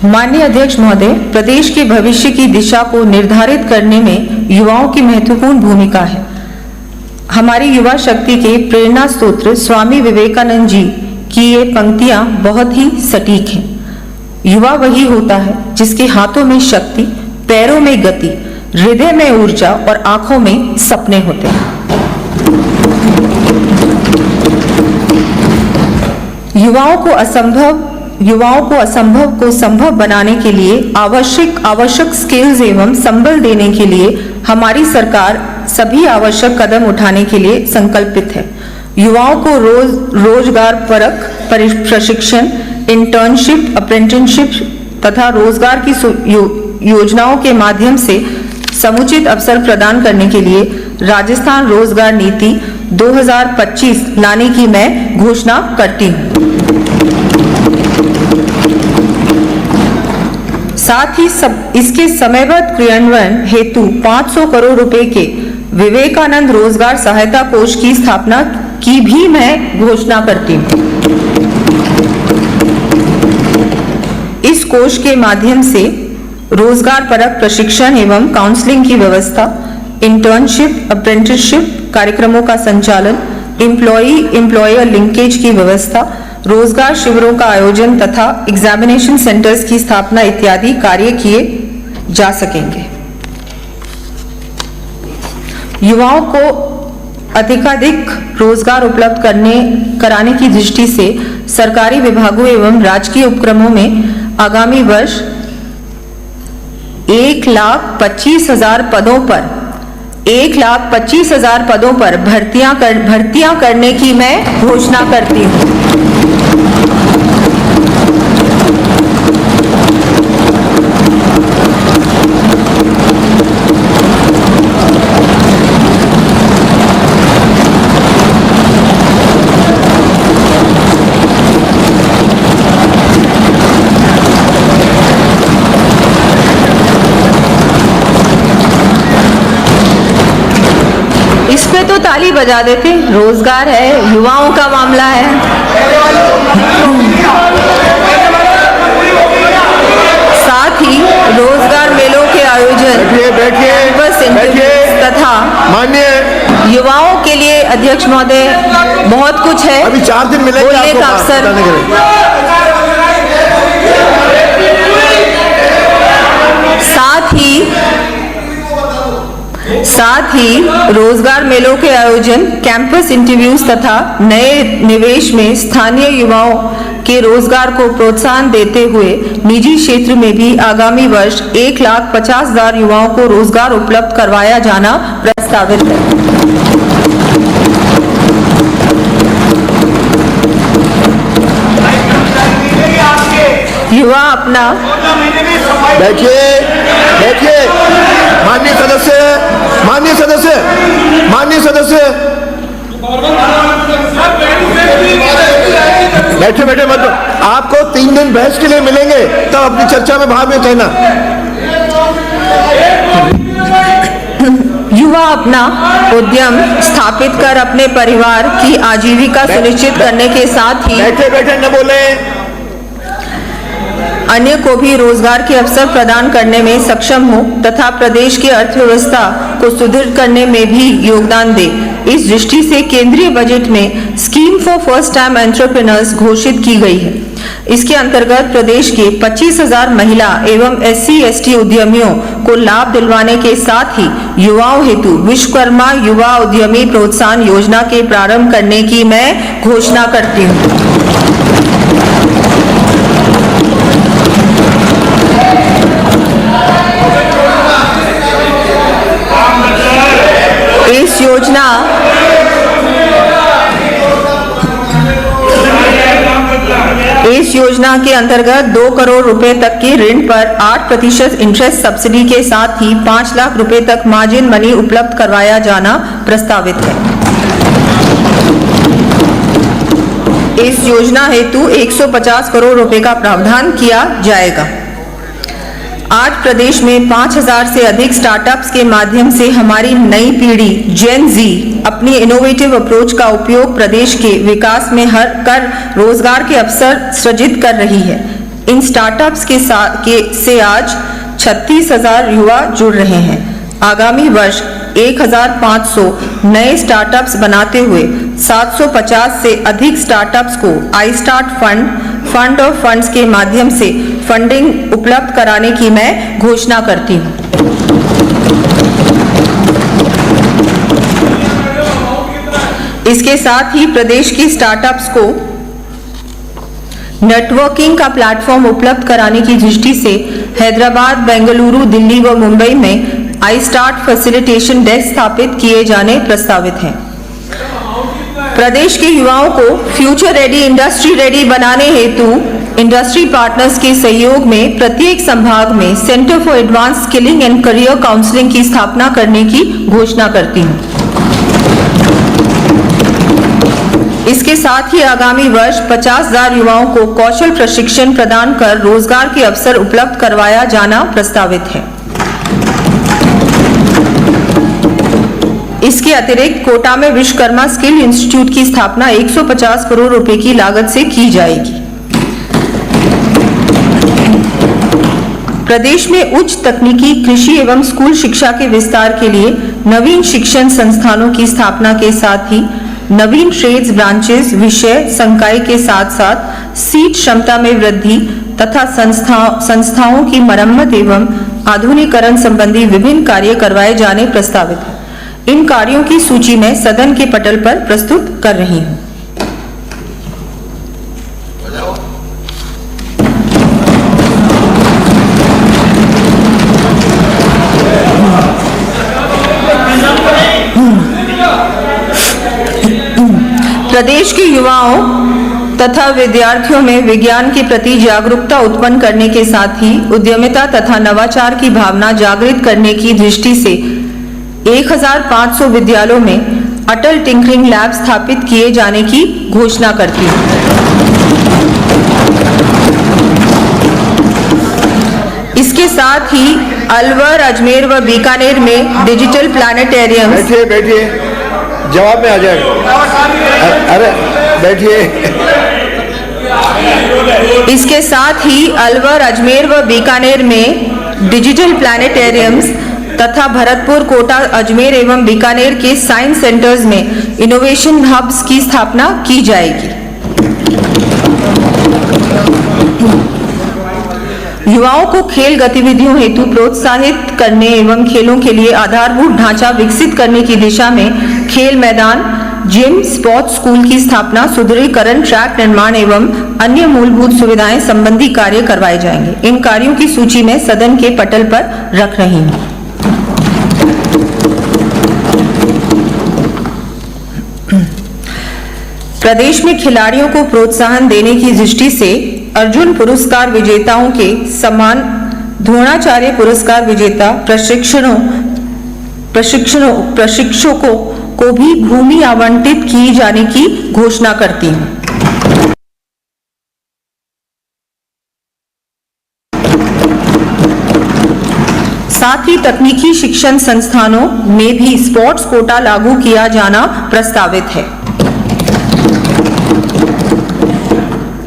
माननीय अध्यक्ष महोदय, प्रदेश के भविष्य की दिशा को निर्धारित करने में युवाओं की महत्वपूर्ण भूमिका है। हमारी युवा शक्ति के प्रेरणा स्रोत स्वामी विवेकानंद जी की ये पंक्तियां बहुत ही सटीक हैं। युवा वही होता है जिसके हाथों में शक्ति, पैरों में गति, हृदय में ऊर्जा और आंखों में सपने होते हैं। युवाओं को असंभव को संभव बनाने के लिए आवश्यक स्किल्स एवं संबल देने के लिए हमारी सरकार सभी आवश्यक कदम उठाने के लिए संकल्पित है। युवाओं को रोजगार परक प्रशिक्षण, इंटर्नशिप, अप्रेंटिसशिप तथा रोजगार की योजनाओं के माध्यम से समुचित अवसर प्रदान करने के लिए राजस्थान रोजगार नीति 2025 लाने की मैं घोषणा करती हूँ। साथ ही इसके समयबद्ध क्रियान्वयन हेतु 500 करोड़ रुपए के विवेकानंद रोजगार सहायता कोष की स्थापना की भी मैं घोषणा करती हूँ। इस कोष के माध्यम से रोजगार परक प्रशिक्षण एवं काउंसलिंग की व्यवस्था, इंटर्नशिप, अप्रेंटिसशिप कार्यक्रमों का संचालन, एम्प्लॉयर लिंकेज की व्यवस्था, रोजगार शिविरों का आयोजन तथा एग्जामिनेशन सेंटर्स की स्थापना इत्यादि कार्य किए जा सकेंगे। युवाओं को अधिकाधिक रोजगार उपलब्ध कराने की दृष्टि से सरकारी विभागों एवं राजकीय उपक्रमों में आगामी वर्ष 1,25,000 पदों पर भर्तियां करने की मैं घोषणा करती हूँ। तो ताली बजा देते। रोजगार है, युवाओं का मामला है। साथ ही रोजगार मेलों के आयोजन तथा युवाओं के लिए अध्यक्ष महोदय, बहुत कुछ है अभी 4 दिन मिलेंगे बोलने आपको का अवसर। बताने के लिए। साथ ही रोजगार मेलों के आयोजन, कैंपस इंटरव्यूज तथा नए निवेश में स्थानीय युवाओं के रोजगार को प्रोत्साहन देते हुए निजी क्षेत्र में भी आगामी वर्ष 1,50,000 युवाओं को रोजगार उपलब्ध करवाया जाना प्रस्तावित है। युवा अपना बैठिए बैठिए माननीय सदस्य माननीय सदस्य माननीय सदस्य बैठे बैठे मत। आपको 3 दिन बहस के लिए मिलेंगे, तब अपनी चर्चा में भाग में कहना। युवा अपना उद्यम स्थापित कर अपने परिवार की आजीविका सुनिश्चित करने के साथ ही बैठे बैठे न बोले, अन्य को भी रोजगार के अवसर प्रदान करने में सक्षम हो तथा प्रदेश की अर्थव्यवस्था को सुदृढ़ करने में भी योगदान दे। इस दृष्टि से केंद्रीय बजट में scheme for first time entrepreneurs घोषित की गई है। इसके अंतर्गत प्रदेश के 25,000 महिला एवं SC/ST उद्यमियों को लाभ दिलवाने के साथ ही युवाओं हेतु विश्वकर्मा युवा उद्यमी प्रोत्साहन योजना के प्रारंभ करने की मैं घोषणा करती हूँ। इस योजना के अंतर्गत 2 करोड़ रुपए तक के ऋण पर 8% इंटरेस्ट सब्सिडी के साथ ही 5 लाख रुपए तक मार्जिन मनी उपलब्ध करवाया जाना प्रस्तावित है। इस योजना हेतु 150 करोड़ रुपए का प्रावधान किया जाएगा। आज प्रदेश में 5,000 से अधिक स्टार्टअप्स के माध्यम से हमारी नई पीढ़ी जेन जी अपनी इनोवेटिव अप्रोच का उपयोग प्रदेश के विकास में कर रोजगार के अवसर सृजित कर रही है। इन स्टार्टअप्स से आज 36,000 युवा जुड़ रहे हैं। आगामी वर्ष 1,500 नए स्टार्टअप्स बनाते हुए 750 से अधिक स्टार्टअप्स को I start fund of funds के माध्यम से फंडिंग उपलब्ध कराने की मैं घोषणा करती हूँ। इसके साथ ही प्रदेश की स्टार्टअप्स को नेटवर्किंग का प्लेटफॉर्म उपलब्ध कराने की दृष्टि से हैदराबाद, बेंगलुरु, दिल्ली व मुंबई में आई स्टार्ट फैसिलिटेशन डेस्क स्थापित किए जाने प्रस्तावित हैं। प्रदेश के युवाओं को फ्यूचर रेडी, इंडस्ट्री रेडी बनाने हेतु इंडस्ट्री पार्टनर्स के सहयोग में प्रत्येक संभाग में centre for advance skilling and career counselling की स्थापना करने की घोषणा करती हूँ। इसके साथ ही आगामी वर्ष 50,000 युवाओं को कौशल प्रशिक्षण प्रदान कर रोजगार के अवसर उपलब्ध करवाया जाना प्रस्तावित है। इसके अतिरिक्त कोटा में विश्वकर्मा स्किल इंस्टीट्यूट की स्थापना 150 करोड़ रुपए की लागत से की जाएगी। प्रदेश में उच्च तकनीकी, कृषि एवं स्कूल शिक्षा के विस्तार के लिए नवीन शिक्षण संस्थानों की स्थापना के साथ ही नवीन ट्रेड्स ब्रांचेस, विषय संकाय के साथ साथ सीट क्षमता में वृद्धि तथा संस्थाओं की मरम्मत एवं आधुनिकीकरण संबंधी विभिन्न कार्य करवाए जाने प्रस्तावित है। इन कार्यों की सूची मैं सदन के पटल पर प्रस्तुत कर रही हूं। प्रदेश के युवाओं तथा विद्यार्थियों में विज्ञान के प्रति जागरूकता उत्पन्न करने के साथ ही उद्यमिता तथा नवाचार की भावना जागृत करने की दृष्टि से 1,500 विद्यालयों में अटल टिंकरिंग लैब स्थापित किए जाने की घोषणा करती हूँ। इसके साथ ही अलवर, अजमेर व बीकानेर में डिजिटल प्लानिटेरियम। बैठिए जवाब में आ जाएगा। अरे बैठिए। इसके साथ ही अलवर, अजमेर व बीकानेर में डिजिटल प्लानिटेरियम्स तथा भरतपुर, कोटा, अजमेर एवं बीकानेर के साइंस सेंटर्स में इनोवेशन हब्स की स्थापना की जाएगी। युवाओं को खेल गतिविधियों हेतु प्रोत्साहित करने एवं खेलों के लिए आधारभूत ढांचा विकसित करने की दिशा में खेल मैदान, जिम, स्पोर्ट्स स्कूल की स्थापना, सुदृढ़ीकरण, ट्रैक निर्माण एवं अन्य मूलभूत सुविधाएं संबंधी कार्य करवाए जाएंगे। इन कार्यों की सूची में सदन के पटल पर रख रही हूं। प्रदेश में खिलाड़ियों को प्रोत्साहन देने की दृष्टि से अर्जुन पुरस्कार विजेताओं के समान द्रोणाचार्य पुरस्कार विजेता प्रशिक्षकों को भी भूमि आवंटित की जाने की घोषणा करती हूं। साथ ही तकनीकी शिक्षण संस्थानों में भी स्पोर्ट्स कोटा लागू किया जाना प्रस्तावित है।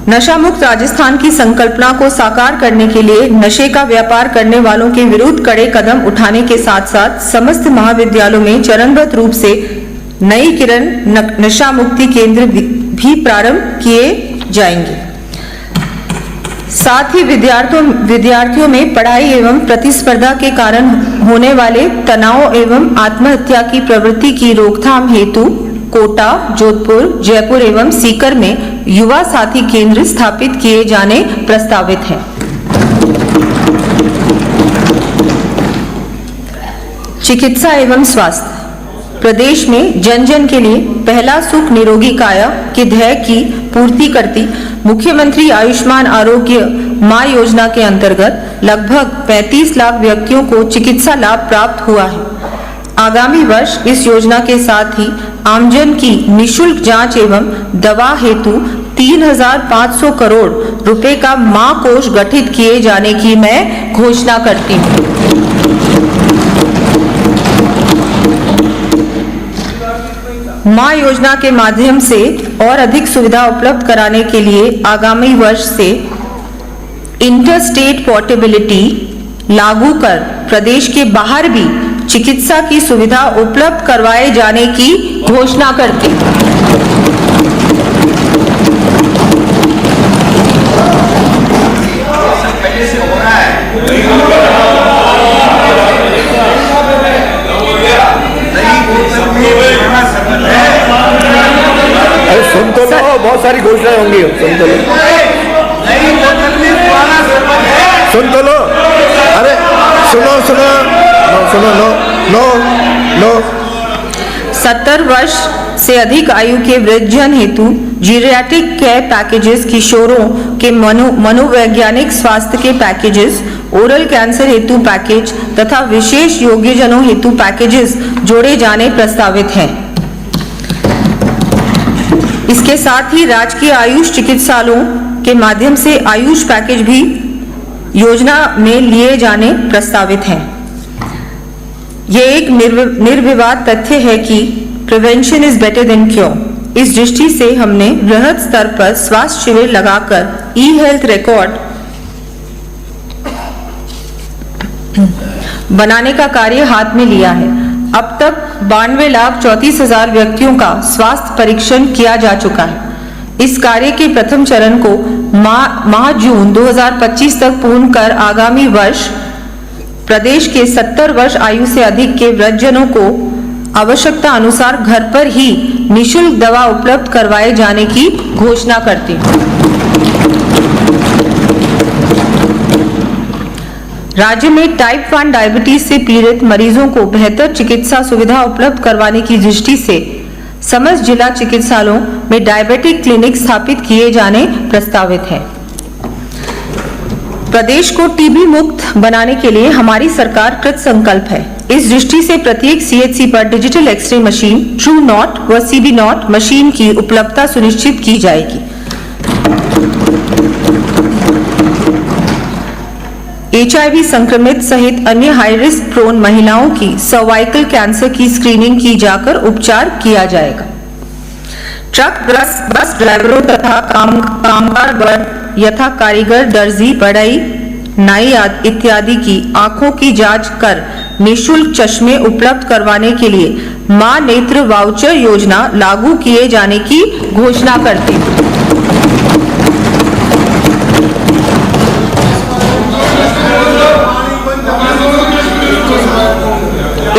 नशा मुक्त राजस्थान की संकल्पना को साकार करने के लिए नशे का व्यापार करने वालों के विरुद्ध कड़े कदम उठाने के साथ साथ समस्त महाविद्यालयों में चरणबद्ध रूप से नई किरण नशा मुक्ति केंद्र भी प्रारंभ किए जाएंगे। साथ ही विद्यार्थियों में पढ़ाई एवं प्रतिस्पर्धा के कारण होने वाले तनाव एवं आत्महत्या की प्रवृत्ति की रोकथाम हेतु कोटा, जोधपुर, जयपुर एवं सीकर में युवा साथी केंद्र स्थापित किए जाने प्रस्तावित हैं। चिकित्सा एवं स्वास्थ्य प्रदेश में जन जन के लिए पहला सुख निरोगी काया के ध्येय की पूर्ति करती मुख्यमंत्री आयुष्मान आरोग्य मां योजना के अंतर्गत लगभग 35 लाख व्यक्तियों को चिकित्सा लाभ प्राप्त हुआ है। आगामी वर्ष इस योजना के साथ ही आमजन की निशुल्क जांच एवं दवा हेतु 3,500 करोड़ रुपए का मां कोष गठित किए जाने की मैं घोषणा करती हूं। मां योजना के माध्यम से और अधिक सुविधा उपलब्ध कराने के लिए आगामी वर्ष से इंटरस्टेट पोर्टेबिलिटी लागू कर प्रदेश के बाहर भी चिकित्सा की सुविधा उपलब्ध करवाए जाने की घोषणा करती हूं। अरे सुन तो लो, बहुत सारी घोषणाएं होंगी, सुन तो लो, सुन तो लो, अरे सुनो सुनो सुनो, नो नो नो। 70 वर्ष से अधिक आयु के वृद्धजन हेतु जीरियाट्रिक केयर पैकेजेस, किशोरों के मनोवैज्ञानिक स्वास्थ्य के पैकेजेस, ओरल कैंसर हेतु पैकेज तथा विशेष योग्यजनों हेतु पैकेजेस जोड़े जाने प्रस्तावित हैं। इसके साथ ही राजकीय आयुष चिकित्सालयों के माध्यम से आयुष पैकेज भी योजना में लिए जाने प्रस्तावित हैं। यह एक निर्विवाद तथ्य है कि prevention is better than cure. इस दृष्टि से हमने बृहद स्तर पर स्वास्थ्य शिविर लगाकर ई हेल्थ रिकॉर्ड बनाने का कार्य हाथ में लिया है। अब तक 92,34,000 व्यक्तियों का स्वास्थ्य परीक्षण किया जा चुका है। इस कार्य के प्रथम चरण को माह जून 2025 तक पूर्ण कर आगामी वर्ष प्रदेश के 70 वर्ष आयु से अधिक के वृद्धजनों को आवश्यकता अनुसार घर पर ही निशुल्क दवा उपलब्ध करवाए जाने की घोषणा करती हूं। राज्य में टाइप 1 डायबिटीज से पीड़ित मरीजों को बेहतर चिकित्सा सुविधा उपलब्ध करवाने की दृष्टि से समस्त जिला चिकित्सालयों में डायबिटिक क्लिनिक स्थापित किए जाने प्रस्तावित है। प्रदेश को टीबी मुक्त बनाने के लिए हमारी सरकार कृत संकल्प है। इस दृष्टि से प्रत्येक सीएचसी पर digital x-ray machine, TrueNat व सीबी नॉट मशीन की उपलब्धता सुनिश्चित की जाएगी। HIV संक्रमित सहित अन्य हाई रिस्क प्रोन महिलाओं की सर्वाइकल कैंसर की स्क्रीनिंग की जाकर उपचार किया जाएगा। ट्रक बस ड्राइवरों तथा कामगार वर्ग यथा कारीगर, दर्जी, बढ़ई, नाई इत्यादि की आंखों की जांच कर निःशुल्क चश्मे उपलब्ध करवाने के लिए मां नेत्र वाउचर योजना लागू किए जाने की घोषणा करती हूं।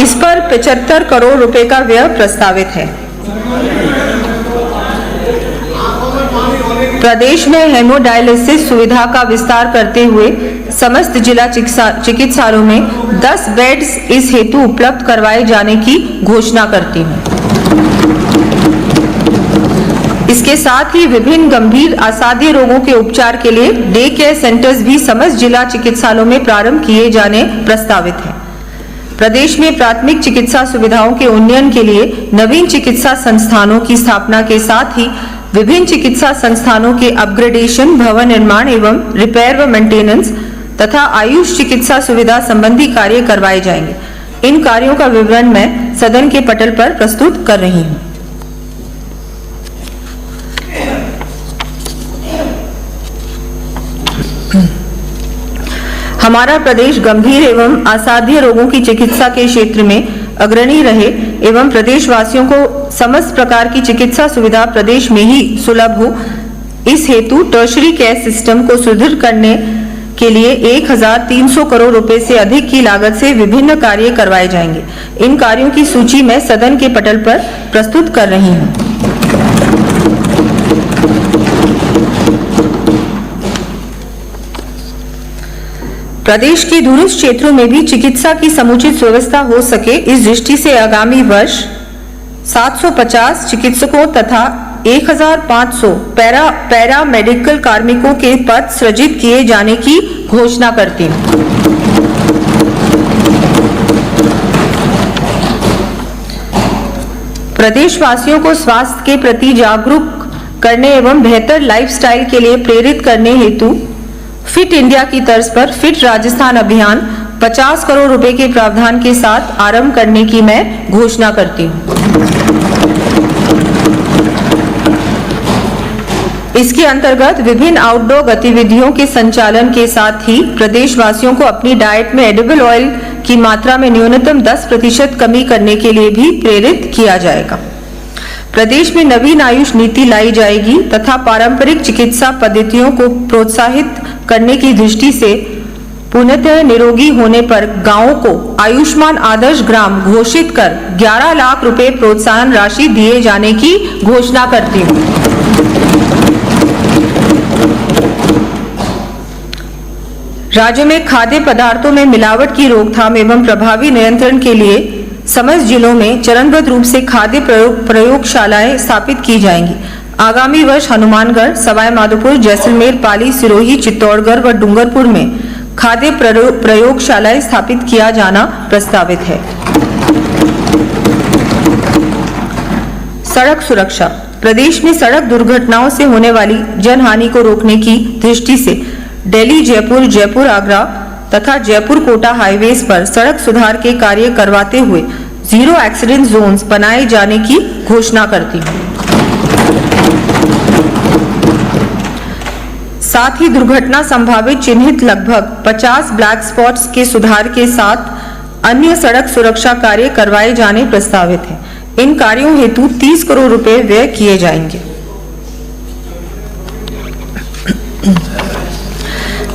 इस पर 75 करोड़ रुपए का व्यय प्रस्तावित है। प्रदेश में हेमोडायलिसिस सुविधा का विस्तार करते हुए समस्त जिला चिकित्सालयों में 10 बेड्स इस हेतु उपलब्ध करवाए जाने की घोषणा करती हूं। इसके साथ ही विभिन्न गंभीर असाध्य रोगों के उपचार के लिए डे केयर सेंटर्स भी समस्त जिला चिकित्सालयों में प्रारंभ किए जाने प्रस्तावित है। प्रदेश में प्राथमिक चिकित्सा सुविधाओं के उन्नयन के लिए नवीन चिकित्सा संस्थानों की स्थापना के साथ ही विभिन्न चिकित्सा संस्थानों के अपग्रेडेशन, भवन निर्माण एवं रिपेयर व मेंटेनेंस तथा आयुष चिकित्सा सुविधा संबंधी कार्य करवाए जाएंगे। इन कार्यों का विवरण मैं सदन के पटल पर प्रस्तुत कर रही हूं। हमारा प्रदेश गंभीर एवं असाध्य रोगों की चिकित्सा के क्षेत्र में अग्रणी रहे एवं प्रदेशवासियों को समस्त प्रकार की चिकित्सा सुविधा प्रदेश में ही सुलभ हो, इस हेतु टर्शरी केयर सिस्टम को सुदृढ़ करने के लिए 1300 करोड़ रुपए से अधिक की लागत से विभिन्न कार्य करवाए जाएंगे। इन कार्यों की सूची मैं सदन के पटल पर प्रस्तुत कर रही हूं। प्रदेश के दूरस्थ क्षेत्रों में भी चिकित्सा की समुचित व्यवस्था हो सके, इस दृष्टि से आगामी वर्ष 750 चिकित्सकों तथा 1500 पैरा मेडिकल कार्मिकों के पद सृजित किए जाने की घोषणा करती हूं। प्रदेशवासियों को स्वास्थ्य के प्रति जागरूक करने एवं बेहतर लाइफस्टाइल के लिए प्रेरित करने हेतु फिट इंडिया की तर्ज पर फिट राजस्थान अभियान 50 करोड़ रुपए के प्रावधान के साथ आरंभ करने की मैं घोषणा करती हूं। इसके अंतर्गत विभिन्न आउटडोर गतिविधियों के संचालन के साथ ही प्रदेशवासियों को अपनी डाइट में एडिबल ऑयल की मात्रा में न्यूनतम 10% कमी करने के लिए भी प्रेरित किया जाएगा। प्रदेश में नवीन आयुष नीति लाई जाएगी तथा पारंपरिक चिकित्सा पद्धतियों को प्रोत्साहित करने की दृष्टि से पूर्णतः निरोगी होने पर गांवों को आयुष्मान आदर्श ग्राम घोषित कर 11 लाख रुपए प्रोत्साहन राशि दिए जाने की घोषणा करती हूं। राज्य में खाद्य पदार्थों में मिलावट की रोकथाम एवं प्रभावी नियंत्रण के लिए समस्त जिलों में चरणबद्ध रूप से खाद्य प्रयोगशालाएं स्थापित की जाएंगी। आगामी वर्ष हनुमानगढ़, सवाई माधोपुर, जैसलमेर, पाली, सिरोही, चित्तौड़गढ़ व डूंगरपुर में खाद्य प्रयोगशालाएं स्थापित किया जाना प्रस्तावित है। सड़क सुरक्षा। प्रदेश में सड़क दुर्घटनाओं से होने वाली जनहानि को रोकने की दृष्टि से दिल्ली, जयपुर, जयपुर आगरा तथा जयपुर कोटा हाईवेज पर सड़क सुधार के कार्य करवाते हुए 0 एक्सीडेंट जोन्स बनाए जाने की घोषणा करती हूं। साथ ही दुर्घटना संभावित चिन्हित लगभग 50 ब्लैक स्पॉट्स के सुधार के साथ अन्य सड़क सुरक्षा कार्य करवाए जाने प्रस्तावित हैं। इन कार्यों हेतु 30 करोड़ रुपए व्यय किए जाएंगे।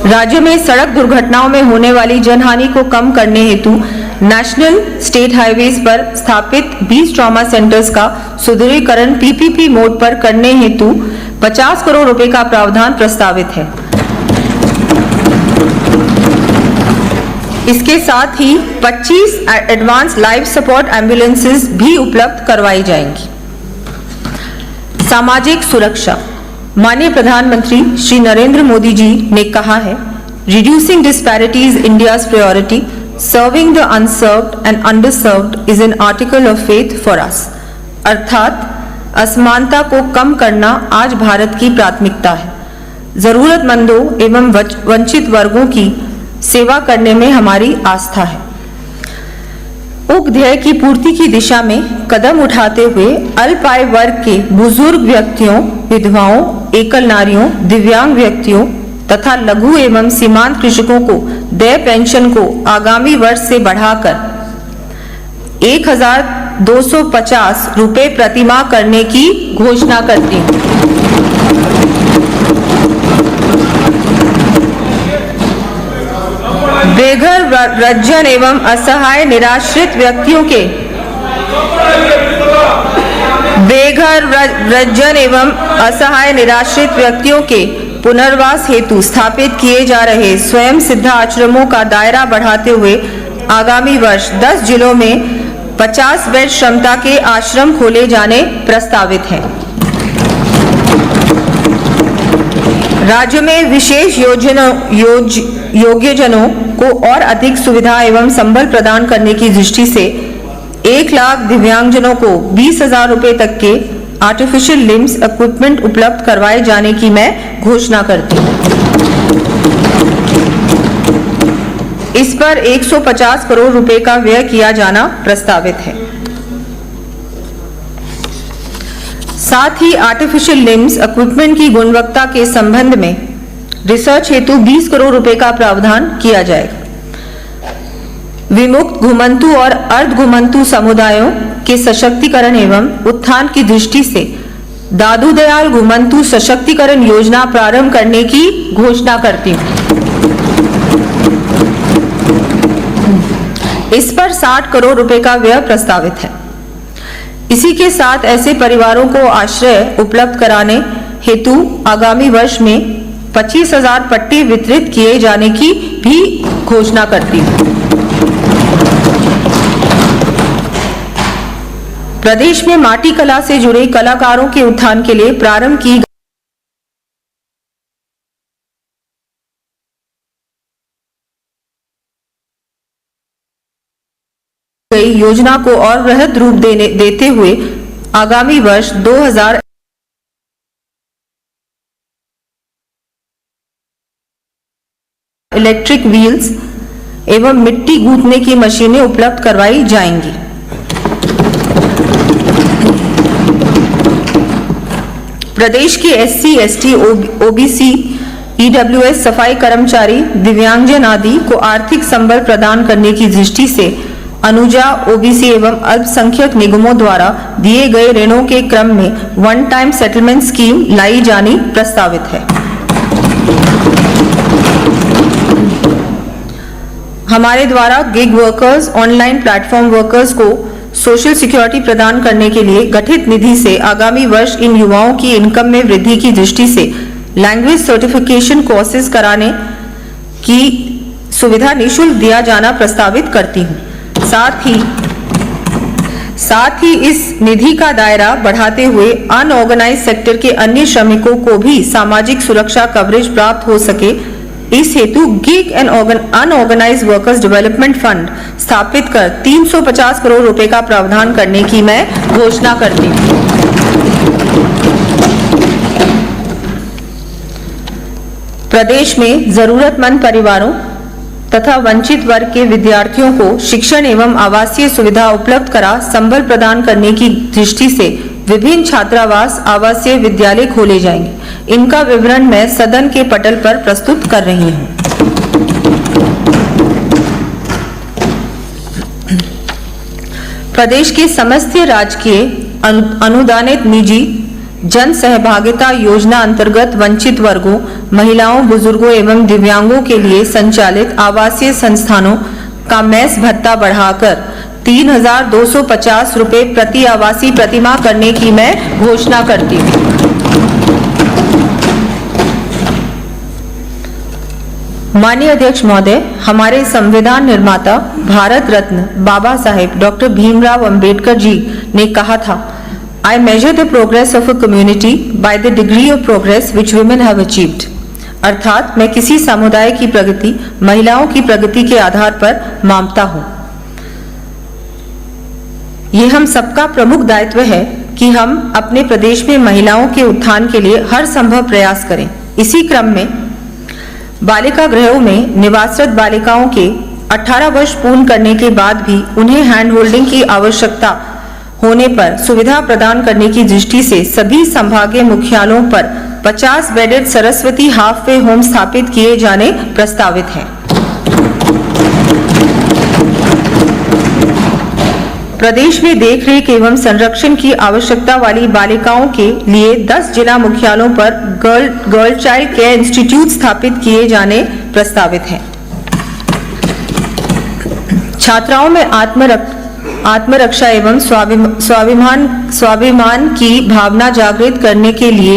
राज्य में सड़क दुर्घटनाओं में होने वाली जनहानि को कम करने हेतु नेशनल स्टेट हाईवेज पर स्थापित 20 ट्रॉमा सेंटर्स का सुदृढ़ीकरण पीपीपी मोड पर करने हेतु 50 करोड़ रुपए का प्रावधान प्रस्तावित है। इसके साथ ही 25 एडवांस लाइफ सपोर्ट एम्बुलेंसेस भी उपलब्ध करवाई जाएंगी। सामाजिक सुरक्षा। माननीय प्रधानमंत्री श्री नरेंद्र मोदी जी ने कहा है, reducing disparities India's priority, serving the unserved and underserved is an article of faith for us. अर्थात असमानता को कम करना आज भारत की प्राथमिकता है। जरूरतमंदों एवं वंचित वर्गों की सेवा करने में हमारी आस्था है। उक्त ध्येय की पूर्ति की दिशा में कदम उठाते हुए अल्प आय वर्ग के बुजुर्ग व्यक्तियों, विधवाओं, एकल नारियों, दिव्यांग व्यक्तियों, तथा लघु एवं सीमांत कृषकों को देय पेंशन को आगामी वर्ष से बढ़ाकर 1,250 रुपए प्रतिमाह करने की घोषणा करती हूँ। बेघर रज्जन एवं असहाय निराश्रित व्यक्तियों के पुनर्वास हेतु स्थापित किए जा रहे स्वयं सिद्धा आश्रमों का दायरा बढ़ाते हुए आगामी वर्ष 10 जिलों में 50 बेड क्षमता के आश्रम खोले जाने प्रस्तावित हैं। राज्य में विशेष योग्यजनों को और अधिक सुविधा एवं संबल प्रदान करने की दृष्टि से 1 लाख दिव्यांगजनों को 20,000 रुपए तक के आर्टिफिशियल लिम्स इक्विपमेंट उपलब्ध करवाए जाने की मैं घोषणा करती हूँ। इस पर 150 करोड़ रुपए का व्यय किया जाना प्रस्तावित है। साथ ही आर्टिफिशियल लिम्स इक्विपमेंट की गुणवत्ता के संबंध में रिसर्च हेतु 20 करोड़ रुपए का प्रावधान किया जाएगा। विमुक्त घुमंतु और अर्ध घुमंतु समुदायों के सशक्तिकरण एवं उत्थान की दृष्टि से दादू दयाल घुमंतु सशक्तिकरण योजना प्रारंभ करने की घोषणा करती हूँ। इस पर 60 करोड़ रुपए का व्यय प्रस्तावित है। इसी के साथ ऐसे परिवारों को आश्रय उपलब्ध कराने हेतु आगामी वर्ष में 25,000 पट्टे वितरित किए जाने की भी घोषणा करती हूँ। प्रदेश में माटी कला से जुड़े कलाकारों के उत्थान के लिए प्रारंभ की गई योजना को और वृहद रूप देते हुए आगामी वर्ष 2000 इलेक्ट्रिक व्हील्स एवं मिट्टी गूंथने की मशीनें उपलब्ध करवाई जाएंगी। प्रदेश के एससी, एसटी, ओबीसी, ईडब्ल्यूएस, सफाई कर्मचारी, दिव्यांगजन आदि को आर्थिक संबल प्रदान करने की दृष्टि से अनुजा, ओबीसी एवं अल्पसंख्यक निगमों द्वारा दिए गए ऋणों के क्रम में वन टाइम सेटलमेंट स्कीम लाई जानी प्रस्तावित है। हमारे द्वारा gig workers, online platform workers को सोशल सिक्योरिटी प्रदान करने के लिए गठित निधि से आगामी वर्ष इन युवाओं की इनकम में वृद्धि की दृष्टि से लैंग्वेज सर्टिफिकेशन कोर्सेज कराने की सुविधा निःशुल्क दिया जाना प्रस्तावित करती हूँ। साथ ही इस निधि का दायरा बढ़ाते हुए अनऑर्गेनाइज सेक्टर के अन्य श्रमिकों को भी सामाजिक सुरक्षा कवरेज प्राप्त हो सके, इस हेतु gig and unorganised workers development fund स्थापित कर 350 करोड़ रुपए का प्रावधान करने की मैं घोषणा करती हूँ। प्रदेश में जरूरतमंद परिवारों तथा वंचित वर्ग के विद्यार्थियों को शिक्षण एवं आवासीय सुविधा उपलब्ध करा संबल प्रदान करने की दृष्टि से विभिन्न छात्रावास आवासीय विद्यालय खोले जाएंगे। इनका विवरण मैं सदन के पटल पर प्रस्तुत कर रही हूँ। प्रदेश के समस्त राजकीय अनुदानित निजी जन सहभागिता योजना अंतर्गत वंचित वर्गों, महिलाओं, बुजुर्गों एवं दिव्यांगों के लिए संचालित आवासीय संस्थानों का मेस भत्ता बढ़ाकर 3,250 रुपए प्रति आवासीय प्रतिमाह करने की मैं घोषणा करती हूँ। माननीय अध्यक्ष महोदय, हमारे संविधान निर्माता भारत रत्न बाबा साहेब डॉक्टर भीमराव अंबेडकर जी ने कहा था, I measure the progress of a community by the degree of progress which women have achieved। अर्थात मैं किसी समुदाय की प्रगति महिलाओं की प्रगति के आधार पर मापता हूँ। ये हम सबका प्रमुख दायित्व है कि हम अपने प्रदेश में महिलाओं के उत्थान के लिए हर संभव प्रयास करें। इसी क्रम में बालिका गृहों में निवासरत बालिकाओं के 18 वर्ष पूर्ण करने के बाद भी उन्हें हैंड होल्डिंग की आवश्यकता होने पर सुविधा प्रदान करने की दृष्टि से सभी संभागीय मुख्यालयों पर 50 bedded Saraswati half way home स्थापित किए जाने प्रस्तावित हैं। प्रदेश में देखरेख एवं संरक्षण की आवश्यकता वाली बालिकाओं के लिए 10 जिला मुख्यालयों पर गर्ल चाइल्ड केयर इंस्टीट्यूट स्थापित किए जाने प्रस्तावित हैं। छात्राओं में आत्मरक्षा एवं स्वाभिमान की भावना जागृत करने के लिए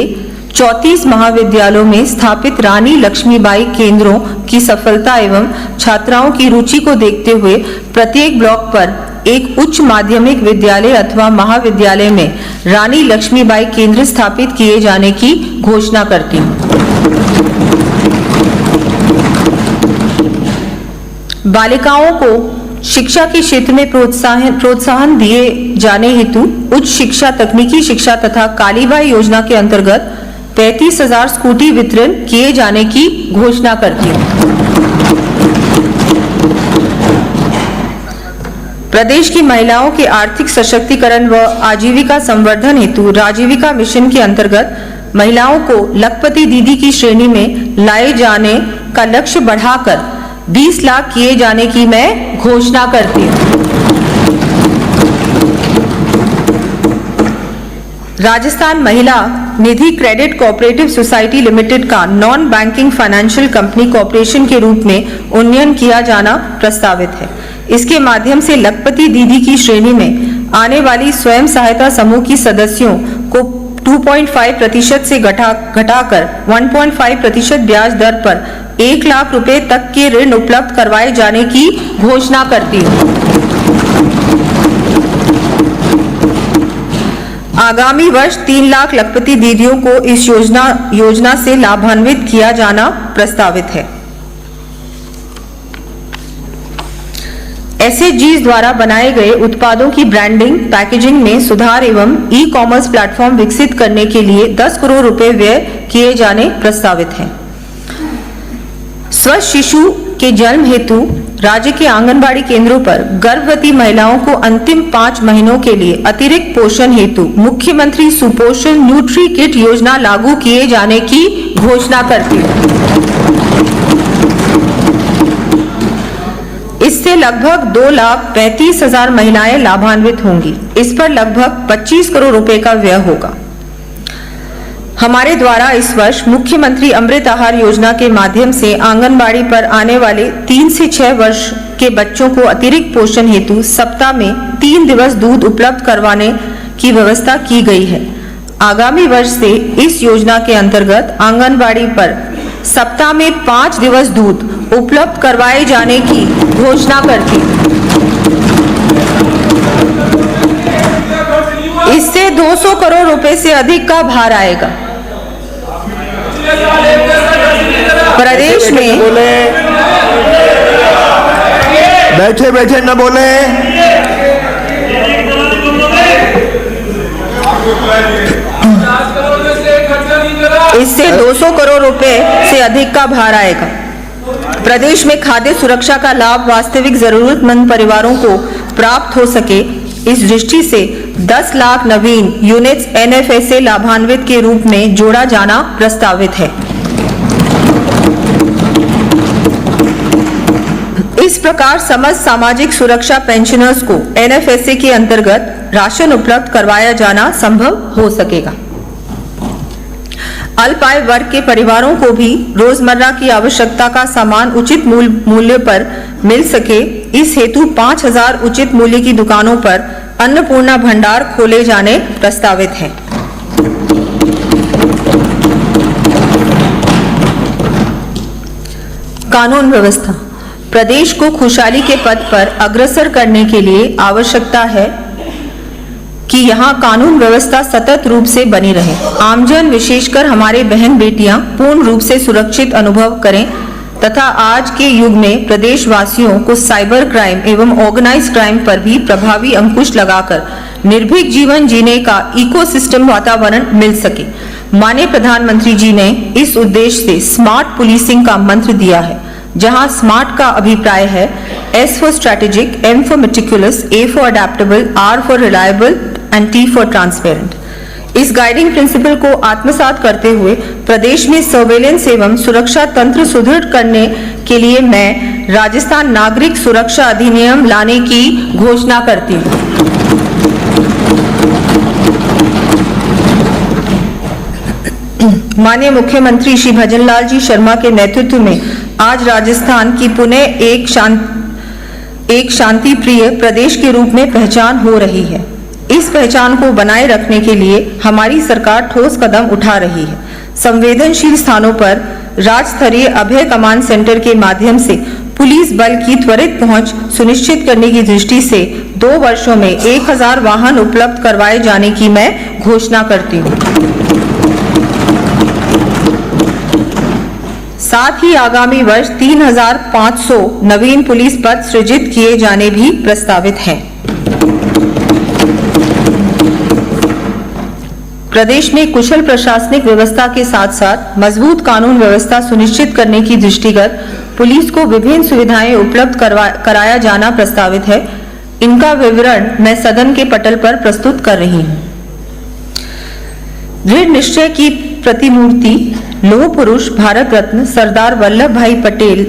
34 महाविद्यालयों में स्थापित रानी लक्ष्मीबाई केंद्रों की सफलता एवं छात्राओं की रुचि को देखते हुए प्रत्येक ब्लॉक पर एक उच्च माध्यमिक विद्यालय अथवा महाविद्यालय में रानी लक्ष्मीबाई केंद्र स्थापित किए जाने की घोषणा करती हूँ। बालिकाओं को शिक्षा के क्षेत्र में प्रोत्साहन दिए जाने हेतु उच्च शिक्षा, तकनीकी शिक्षा तथा कालीबाई योजना के अंतर्गत 35,000 स्कूटी वितरण किए जाने की घोषणा करती हूँ। प्रदेश की महिलाओं के आर्थिक सशक्तिकरण व आजीविका संवर्धन हेतु राजीविका मिशन के अंतर्गत महिलाओं को लखपति दीदी की श्रेणी में लाए जाने का लक्ष्य बढ़ाकर 20 लाख किए जाने की मैं घोषणा करती हूँ। राजस्थान महिला निधि क्रेडिट कोऑपरेटिव सोसाइटी लिमिटेड का non banking financial company corporation के रूप में उन्नयन किया जाना प्रस्तावित है। इसके माध्यम से लखपति दीदी की श्रेणी में आने वाली स्वयं सहायता समूह की सदस्यों को 2.5% से घटाकर 1.5% ब्याज दर पर 1 लाख रुपए तक के ऋण उपलब्ध करवाए जाने की घोषणा करती हूँ। आगामी वर्ष 3 लाख लखपति दीदियों को इस योजना से लाभान्वित किया जाना प्रस्तावित है। एसएचजीज द्वारा बनाए गए उत्पादों की ब्रांडिंग, पैकेजिंग में सुधार एवं ई कॉमर्स प्लेटफॉर्म विकसित करने के लिए 10 करोड़ रुपए व्यय किए जाने प्रस्तावित हैं। स्वस्थ शिशु के जन्म हेतु राज्य के आंगनबाड़ी केंद्रों पर गर्भवती महिलाओं को अंतिम 5 महीनों के लिए अतिरिक्त पोषण हेतु मुख्यमंत्री सुपोषण न्यूट्री किट योजना लागू किए जाने की घोषणा करती हूँ। इससे लगभग 2,35,000 महिलाएं लाभान्वित होंगी। इस पर लगभग 25 करोड़ रुपए का व्यय होगा। हमारे द्वारा इस वर्ष मुख्यमंत्री अमृत आहार योजना के माध्यम से आंगनबाड़ी पर आने वाले 3 से 6 वर्ष के बच्चों को अतिरिक्त पोषण हेतु सप्ताह में 3 दिवस दूध उपलब्ध करवाने की व्यवस्था की गई है। आगामी वर्ष से इस योजना के अंतर्गत आंगनबाड़ी पर सप्ताह में 5 दिवस दूध उपलब्ध करवाए जाने की घोषणा करती हूँ। इससे 200 करोड़ रुपए से अधिक का भार आएगा। प्रदेश में बैठे बैठे न बोले। इससे 200 करोड़ रुपए से अधिक का भार आएगा। प्रदेश में खाद्य सुरक्षा का लाभ वास्तविक जरूरतमंद परिवारों को प्राप्त हो सके, इस दृष्टि से 10 लाख नवीन यूनिट्स एनएफएसए लाभान्वित के रूप में जोड़ा जाना प्रस्तावित है। इस प्रकार समस्त सामाजिक सुरक्षा पेंशनर्स को एनएफएसए के अंतर्गत राशन उपलब्ध करवाया जाना संभव हो सकेगा। अल्प आय वर्ग के परिवारों को भी रोजमर्रा की आवश्यकता का सामान उचित मूल्य पर मिल सके, इस हेतु 5,000 उचित मूल्य की दुकानों पर अन्नपूर्णा भंडार खोले जाने प्रस्तावित हैं। कानून व्यवस्था प्रदेश को खुशहाली के पथ पर अग्रसर करने के लिए आवश्यकता है कि यहाँ कानून व्यवस्था सतत रूप से बनी रहे। आमजन विशेषकर हमारे बहन बेटियां पूर्ण रूप से सुरक्षित अनुभव करें तथा आज के युग में प्रदेशवासियों को साइबर क्राइम एवं ऑर्गेनाइज्ड क्राइम पर भी प्रभावी अंकुश लगाकर निर्भीक जीवन जीने का इकोसिस्टम वातावरण मिल सके। माननीय प्रधानमंत्री जी ने इस उद्देश्य से स्मार्ट पुलिसिंग का मंत्र दिया है, जहां स्मार्ट का अभिप्राय है S for strategic, M for meticulous, A for adaptable, R for reliable and T for transparent। इस गाइडिंग प्रिंसिपल को आत्मसात करते हुए प्रदेश में सर्वेलेंस एवं सुरक्षा तंत्र सुदृढ़ करने के लिए मैं राजस्थान नागरिक सुरक्षा अधिनियम लाने की घोषणा करती हूँ। माननीय मुख्यमंत्री श्री भजनलाल जी शर्मा के नेतृत्व में आज राजस्थान की पुनः एक शांति प्रिय प्रदेश के रूप में पहचान हो रही है। इस पहचान को बनाए रखने के लिए हमारी सरकार ठोस कदम उठा रही है। संवेदनशील स्थानों पर राज्य स्तरीय अभय कमांड सेंटर के माध्यम से पुलिस बल की त्वरित पहुंच सुनिश्चित करने की दृष्टि से 2 वर्षों में 1000 वाहन उपलब्ध करवाए जाने की मैं घोषणा करती हूँ। साथ ही आगामी वर्ष 3500 नवीन पुलिस पद सृजित किए जाने भी प्रस्तावित हैं। प्रदेश में कुशल प्रशासनिक व्यवस्था के साथ साथ मजबूत कानून व्यवस्था सुनिश्चित करने की दृष्टिगत पुलिस को विभिन्न सुविधाएं उपलब्ध कराया जाना प्रस्तावित है। इनका विवरण मैं सदन के पटल पर प्रस्तुत कर रही हूं। दृढ़ निश्चय की प्रतिमूर्ति लौह पुरुष भारत रत्न सरदार वल्लभ भाई पटेल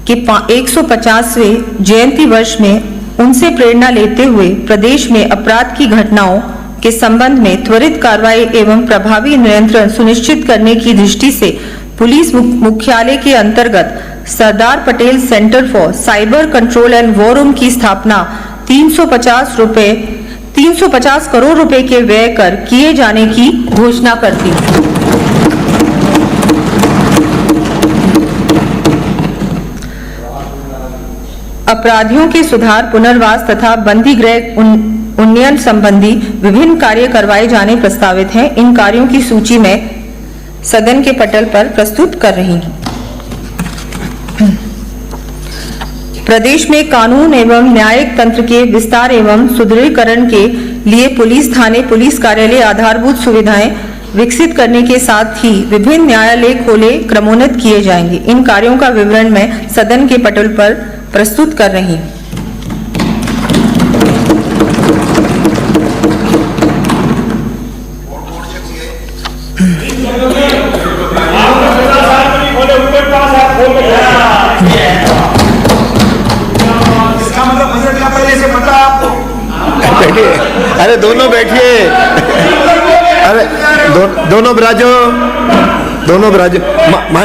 के 150वें जयंती वर्ष में उनसे प्रेरणा लेते हुए प्रदेश में अपराध की घटनाओं के संबंध में त्वरित कार्रवाई एवं प्रभावी नियंत्रण सुनिश्चित करने की दृष्टि से पुलिस मुख्यालय के अंतर्गत Sardar Patel centre for cyber control and war room की स्थापना 350 करोड़ रुपए के व्यय कर किए जाने की घोषणा करती हूँ। अपराधियों के सुधार, पुनर्वास तथा बंदी गृह उन्नयन संबंधी विभिन्न कार्य करवाए जाने प्रस्तावित हैं। इन कार्यों की सूची में सदन के पटल पर प्रस्तुत कर रही हूं। प्रदेश में कानून एवं न्यायिक तंत्र के विस्तार एवं सुदृढ़ीकरण के लिए पुलिस थाने, पुलिस कार्यालय आधारभूत सुविधाएं विकसित करने के साथ ही विभिन्न न्यायालय खोले क्रमोन्नत किए जाएंगे। इन कार्यों का विवरण मैं सदन के पटल पर प्रस्तुत कर रही हूं। बैठिए, अरे दोनों बैठिए, अरे दोनों ब्राजो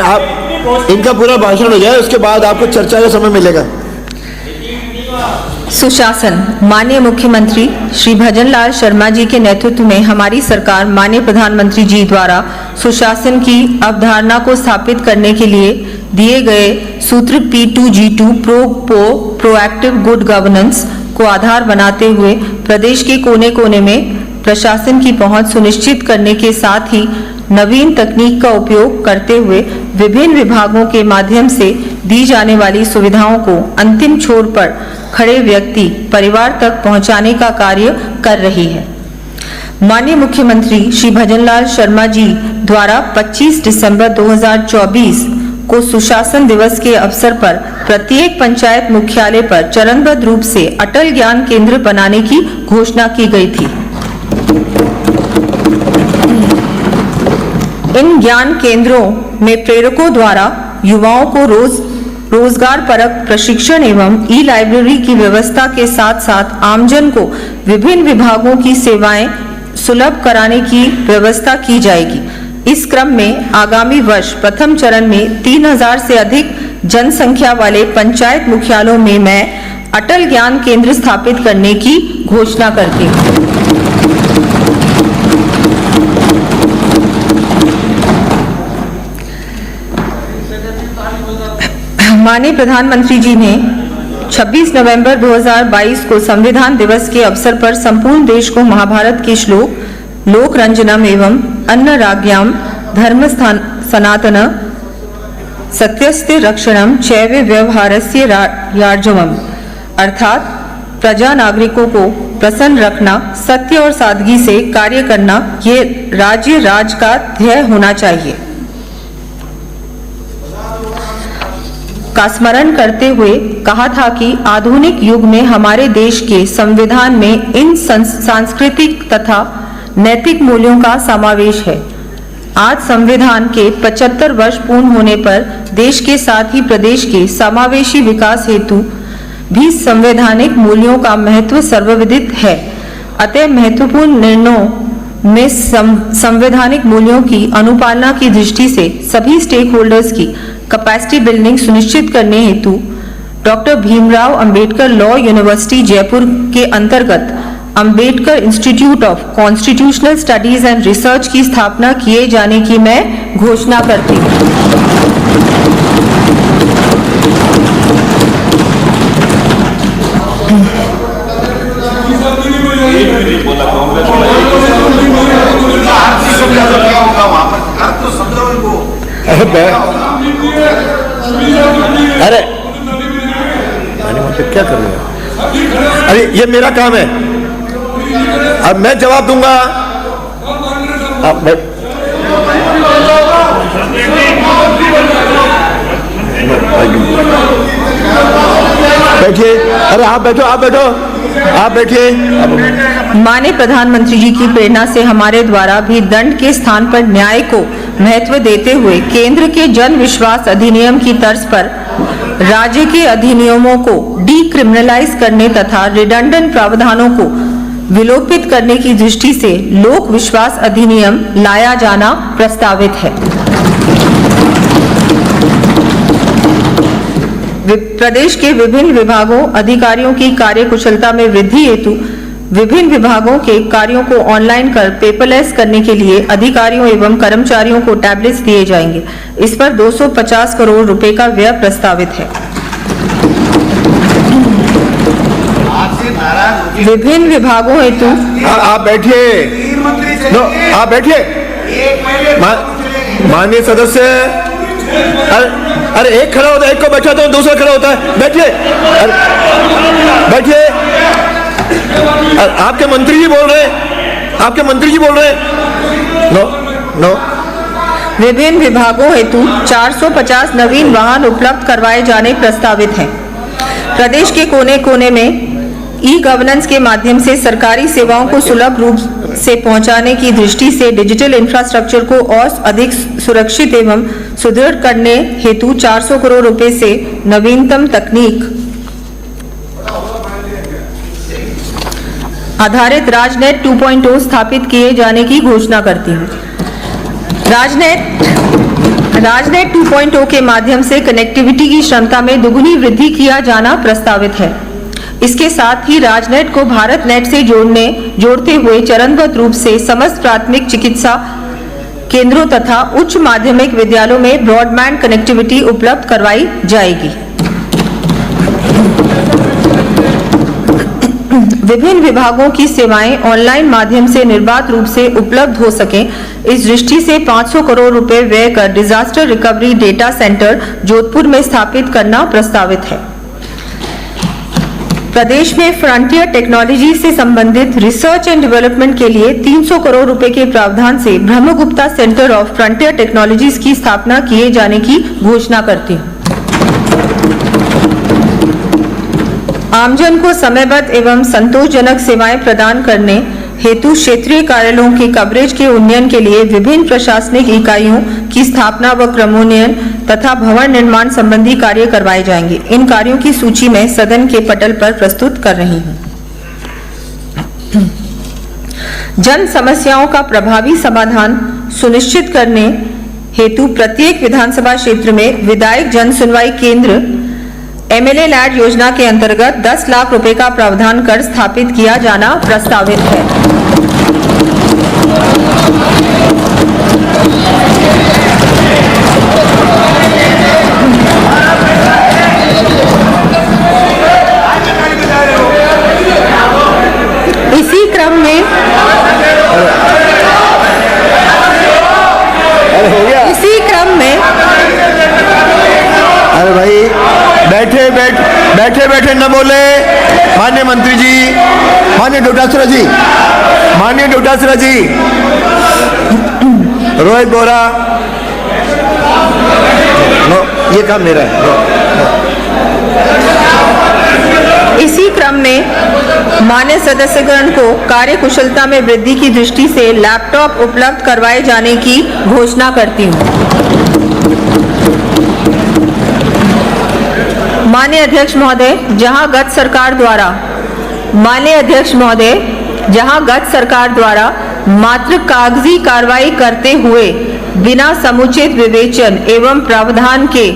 आप इनका पूरा भाषण हो जाए, उसके बाद आपको चर्चा का समय मिलेगा। सुशासन। माननीय मुख्यमंत्री श्री भजनलाल शर्मा जी के नेतृत्व में हमारी सरकार माननीय प्रधानमंत्री जी द्वारा सुशासन की अवधारणा को स्थापित करने के लिए दिए गए सूत्र P2G2 प्रोएक्टिव गुड गवर्नेंस को आधार बनाते हुए प्रदेश के कोने कोने में प्रशासन की पहुंच सुनिश्चित करने के साथ ही नवीन तकनीक का उपयोग करते हुए विभिन्न विभागों के माध्यम से दी जाने वाली सुविधाओं को अंतिम छोर पर खड़े व्यक्ति परिवार तक पहुंचाने का कार्य कर रही है। माननीय मुख्यमंत्री श्री भजनलाल शर्मा जी द्वारा 25 दिसंबर 2024 को सुशासन दिवस के अवसर पर प्रत्येक पंचायत मुख्यालय पर चरणबद्ध रूप से अटल ज्ञान केंद्र बनाने की घोषणा की गई थी। इन ज्ञान केंद्रों में प्रेरकों द्वारा युवाओं को रोजगार परक प्रशिक्षण एवं ई लाइब्रेरी की व्यवस्था के साथ साथ आमजन को विभिन्न विभागों की सेवाएं सुलभ कराने की व्यवस्था की जाएगी। इस क्रम में आगामी वर्ष प्रथम चरण में 3000 से अधिक जनसंख्या वाले पंचायत मुख्यालयों में मैं अटल ज्ञान केंद्र स्थापित करने की घोषणा करती हूँ। माननीय प्रधानमंत्री जी ने 26 नवंबर 2022 को संविधान दिवस के अवसर पर संपूर्ण देश को महाभारत के श्लोक लोक रंजनम एवं अन्न राज्ञाम धर्म सनातन सत्यस्ते रक्षणम चैव व्यवहारस्य यार्जवम अर्थात प्रजा नागरिकों को प्रसन्न रखना, सत्य और सादगी से कार्य करना ये राज्य का ध्येय होना चाहिए। का स्मरण करते हुए कहा था कि आधुनिक युग में हमारे देश के संविधान में इन सांस्कृतिक तथा नैतिक मूल्यों का समावेश है। आज संविधान के 75 वर्ष पूर्ण होने पर देश के साथ ही प्रदेश के समावेशी विकास हेतु भी संवैधानिक मूल्यों का महत्व सर्वविदित है। अतः महत्वपूर्ण निर्णयों में संवैधानिक मूल्यों की अनुपालना की दृष्टि से सभी स्टेक होल्डर्स की कैपेसिटी बिल्डिंग सुनिश्चित करने हेतु doctor Bhimrao Ambedkar law university Jaipur के अंतर्गत Ambedkar institute of constitutional studies and research की स्थापना किए जाने की मैं घोषणा करती हूँ। अरे क्या कर रहे हो? अरे ये मेरा काम है, अब मैं जवाब दूंगा। आप बैठिए। अरे आप बैठो, आप बैठो, आप बैठिए। माननीय प्रधानमंत्री जी की प्रेरणा से हमारे द्वारा भी दंड के स्थान पर न्याय को महत्व देते हुए केंद्र के जन विश्वास अधिनियम की तर्ज पर राज्य के अधिनियमों को डीक्रिमिनलाइज करने तथा रिडंडेंट प्रावधानों को विलोपित करने की दृष्टि से लोक विश्वास अधिनियम लाया जाना प्रस्तावित है। प्रदेश के विभिन्न विभागों अधिकारियों की कार्यकुशलता में वृद्धि हेतु विभिन्न विभागों के कार्यों को ऑनलाइन कर पेपरलेस करने के लिए अधिकारियों एवं कर्मचारियों को टैबलेट्स दिए जाएंगे। इस पर 250 करोड़ रुपए का व्यय प्रस्तावित है। विभिन्न विभागों हेतु आप बैठिए। आप बैठिए। माननीय सदस्य, अरे एक खड़ा होता है, एक को बैठा तो दूसरा खड़ा होता है। बैठिए, बैठिए। आपके मंत्री जी बोल रहे हैं, आपके मंत्री जी बोल रहे हैं। No no. विभिन्न विभागों हेतु 450 नवीन वाहन उपलब्ध करवाए जाने प्रस्तावित हैं। प्रदेश के कोने कोने में ई गवर्नेंस के माध्यम से सरकारी सेवाओं को सुलभ रूप से पहुंचाने की दृष्टि से डिजिटल इंफ्रास्ट्रक्चर को और अधिक सुरक्षित एवं सुदृढ़ करने हेतु 400 करोड़ रुपए से नवीनतम तकनीक आधारित राजनेट 2.0 स्थापित किए जाने की घोषणा करती हूँ। राजनेट 2.0 के माध्यम से कनेक्टिविटी की क्षमता में दुगुनी वृद्धि किया जाना प्रस्तावित है। इसके साथ ही राजनेट को भारत नेट से जोड़ते हुए चरणबद्ध रूप से समस्त प्राथमिक चिकित्सा केंद्रों तथा उच्च माध्यमिक विद्यालयों में ब्रॉडबैंड कनेक्टिविटी उपलब्ध करवाई जाएगी। विभिन्न विभागों की सेवाएं ऑनलाइन माध्यम से निर्बाध रूप से उपलब्ध हो सके, इस दृष्टि से 500 करोड़ रुपए व्यय कर disaster recovery data centre Jodhpur में स्थापित करना प्रस्तावित है। प्रदेश में फ्रंटियर टेक्नोलॉजी से संबंधित रिसर्च एंड डेवलपमेंट के लिए 300 करोड़ रुपए के प्रावधान से Brahmagupta centre of frontier technologies की स्थापना किए जाने की घोषणा करती हूँ। आमजन को समयबद्ध एवं संतोषजनक सेवाएं प्रदान करने हेतु क्षेत्रीय कार्यालयों के कवरेज के उन्नयन के लिए विभिन्न प्रशासनिक इकाइयों की स्थापना व क्रमोन्नयन तथा भवन निर्माण संबंधी कार्य करवाए जाएंगे। इन कार्यों की सूची मैं सदन के पटल पर प्रस्तुत कर रही हूँ। जन समस्याओं का प्रभावी समाधान सुनिश्चित करने हेतु प्रत्येक विधानसभा क्षेत्र में विधायक जन सुनवाई केंद्र एमएलए लैड योजना के अंतर्गत 10 लाख रुपए का प्रावधान कर स्थापित किया जाना प्रस्तावित है। इसी क्रम में अरे भाई बैठे न बोले। माननीय मंत्री जी, माननीय डोटासरा जी, रोहित बोरा, नो, ये काम मेरा है। इसी क्रम में मान्य सदस्यगण को कार्य कुशलता में वृद्धि की दृष्टि से लैपटॉप उपलब्ध करवाए जाने की घोषणा करती हूँ। माननीय अध्यक्ष महोदय, जहां गत सरकार द्वारा मात्र कागजी कार्रवाई करते हुए बिना समुचित विवेचन एवं प्रावधान के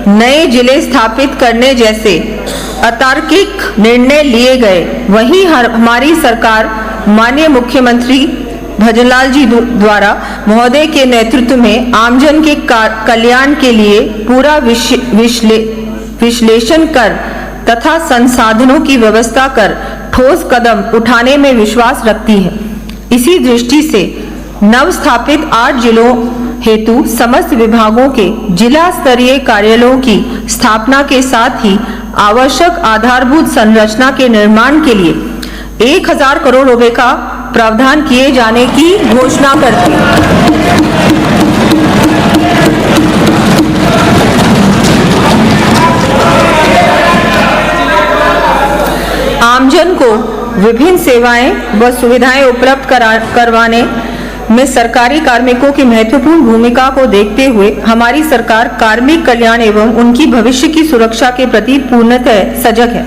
नए जिले स्थापित करने जैसे अतार्किक निर्णय लिए गए, वहीं हमारी सरकार माननीय मुख्यमंत्री भजनलाल जी द्वारा महोदय के नेतृत्व में आमजन के कल्याण के लिए पूरा विश्लेषण कर तथा संसाधनों की व्यवस्था कर ठोस कदम उठाने में विश्वास रखती है। इसी दृष्टि से नव स्थापित 8 जिलों हेतु समस्त विभागों के जिला स्तरीय कार्यालयों की स्थापना के साथ ही आवश्यक आधारभूत संरचना के निर्माण के लिए 1000 करोड़ रुपए का प्रावधान किए जाने की घोषणा करती हूं। आमजन को विभिन्न सेवाएं व सुविधाएं उपलब्ध करवाने में सरकारी कार्मिकों की महत्वपूर्ण भूमिका को देखते हुए हमारी सरकार कार्मिक कल्याण एवं उनकी भविष्य की सुरक्षा के प्रति पूर्णतः सजग है।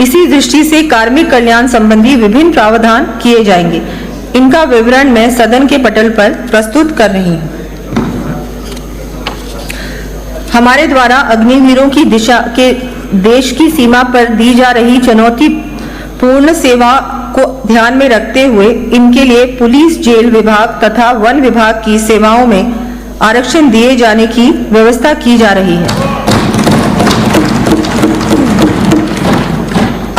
इसी दृष्टि से कार्मिक कल्याण संबंधी विभिन्न प्रावधान किए जाएंगे। इनका विवरण मैं सदन के पटल पर प्रस्तुत कर रही हूँ। हमारे द्वारा अग्निवीरों की दिशा के देश की सीमा पर दी जा रही चुनौतीपूर्ण सेवा को ध्यान में रखते हुए इनके लिए पुलिस, जेल विभाग तथा वन विभाग की सेवाओं में आरक्षण दिए जाने की व्यवस्था की जा रही है।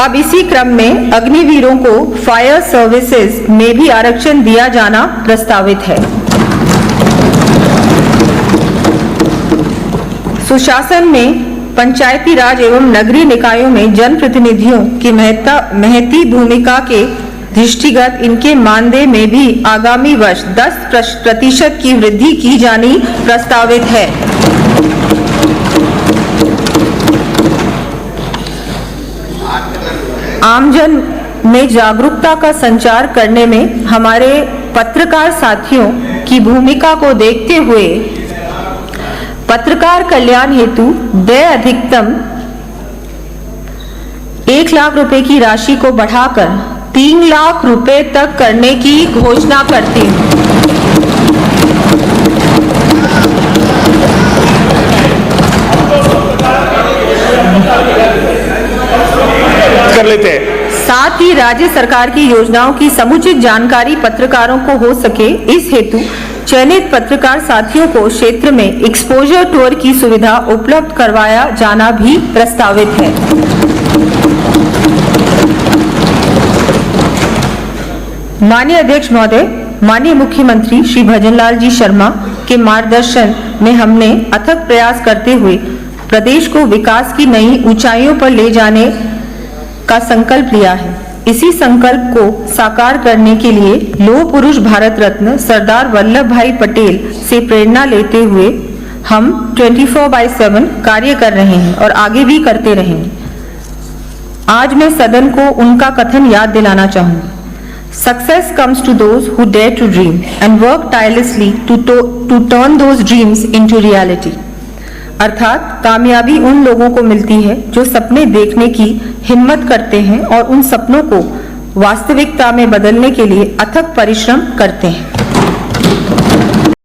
अब इसी क्रम में अग्निवीरों को फायर सर्विसेज में भी आरक्षण दिया जाना प्रस्तावित है। सुशासन में पंचायती राज एवं नगरीय निकायों में जनप्रतिनिधियों की महती भूमिका के दृष्टिगत इनके मानदेय में भी आगामी वर्ष 10% की वृद्धि की जानी प्रस्तावित है। आमजन में जागरूकता का संचार करने में हमारे पत्रकार साथियों की भूमिका को देखते हुए पत्रकार कल्याण हेतु व्यय अधिकतम 1 लाख रुपए की राशि को बढ़ाकर 3 लाख रुपए तक करने की घोषणा करती हूँ। कर लेते हैं। साथ ही राज्य सरकार की योजनाओं की समुचित जानकारी पत्रकारों को हो सके, इस हेतु चयनित पत्रकार साथियों को क्षेत्र में एक्सपोजर टूर की सुविधा उपलब्ध करवाया जाना भी प्रस्तावित है। माननीय अध्यक्ष महोदय, माननीय मुख्यमंत्री श्री भजनलाल जी शर्मा के मार्गदर्शन में हमने अथक प्रयास करते हुए प्रदेश को विकास की नई ऊंचाइयों पर ले जाने का संकल्प लिया है। इसी संकल्प को साकार करने के लिए लौह पुरुष भारत रत्न सरदार वल्लभ भाई पटेल से प्रेरणा लेते हुए हम 24/7 कार्य कर रहे हैं और आगे भी करते रहेंगे। आज मैं सदन को उनका कथन याद दिलाना चाहूंगी। Success comes to those who dare to dream and work tirelessly to turn those dreams into reality. अर्थात कामयाबी उन लोगों को मिलती है जो सपने देखने की हिम्मत करते हैं और उन सपनों को वास्तविकता में बदलने के लिए अथक परिश्रम करते हैं।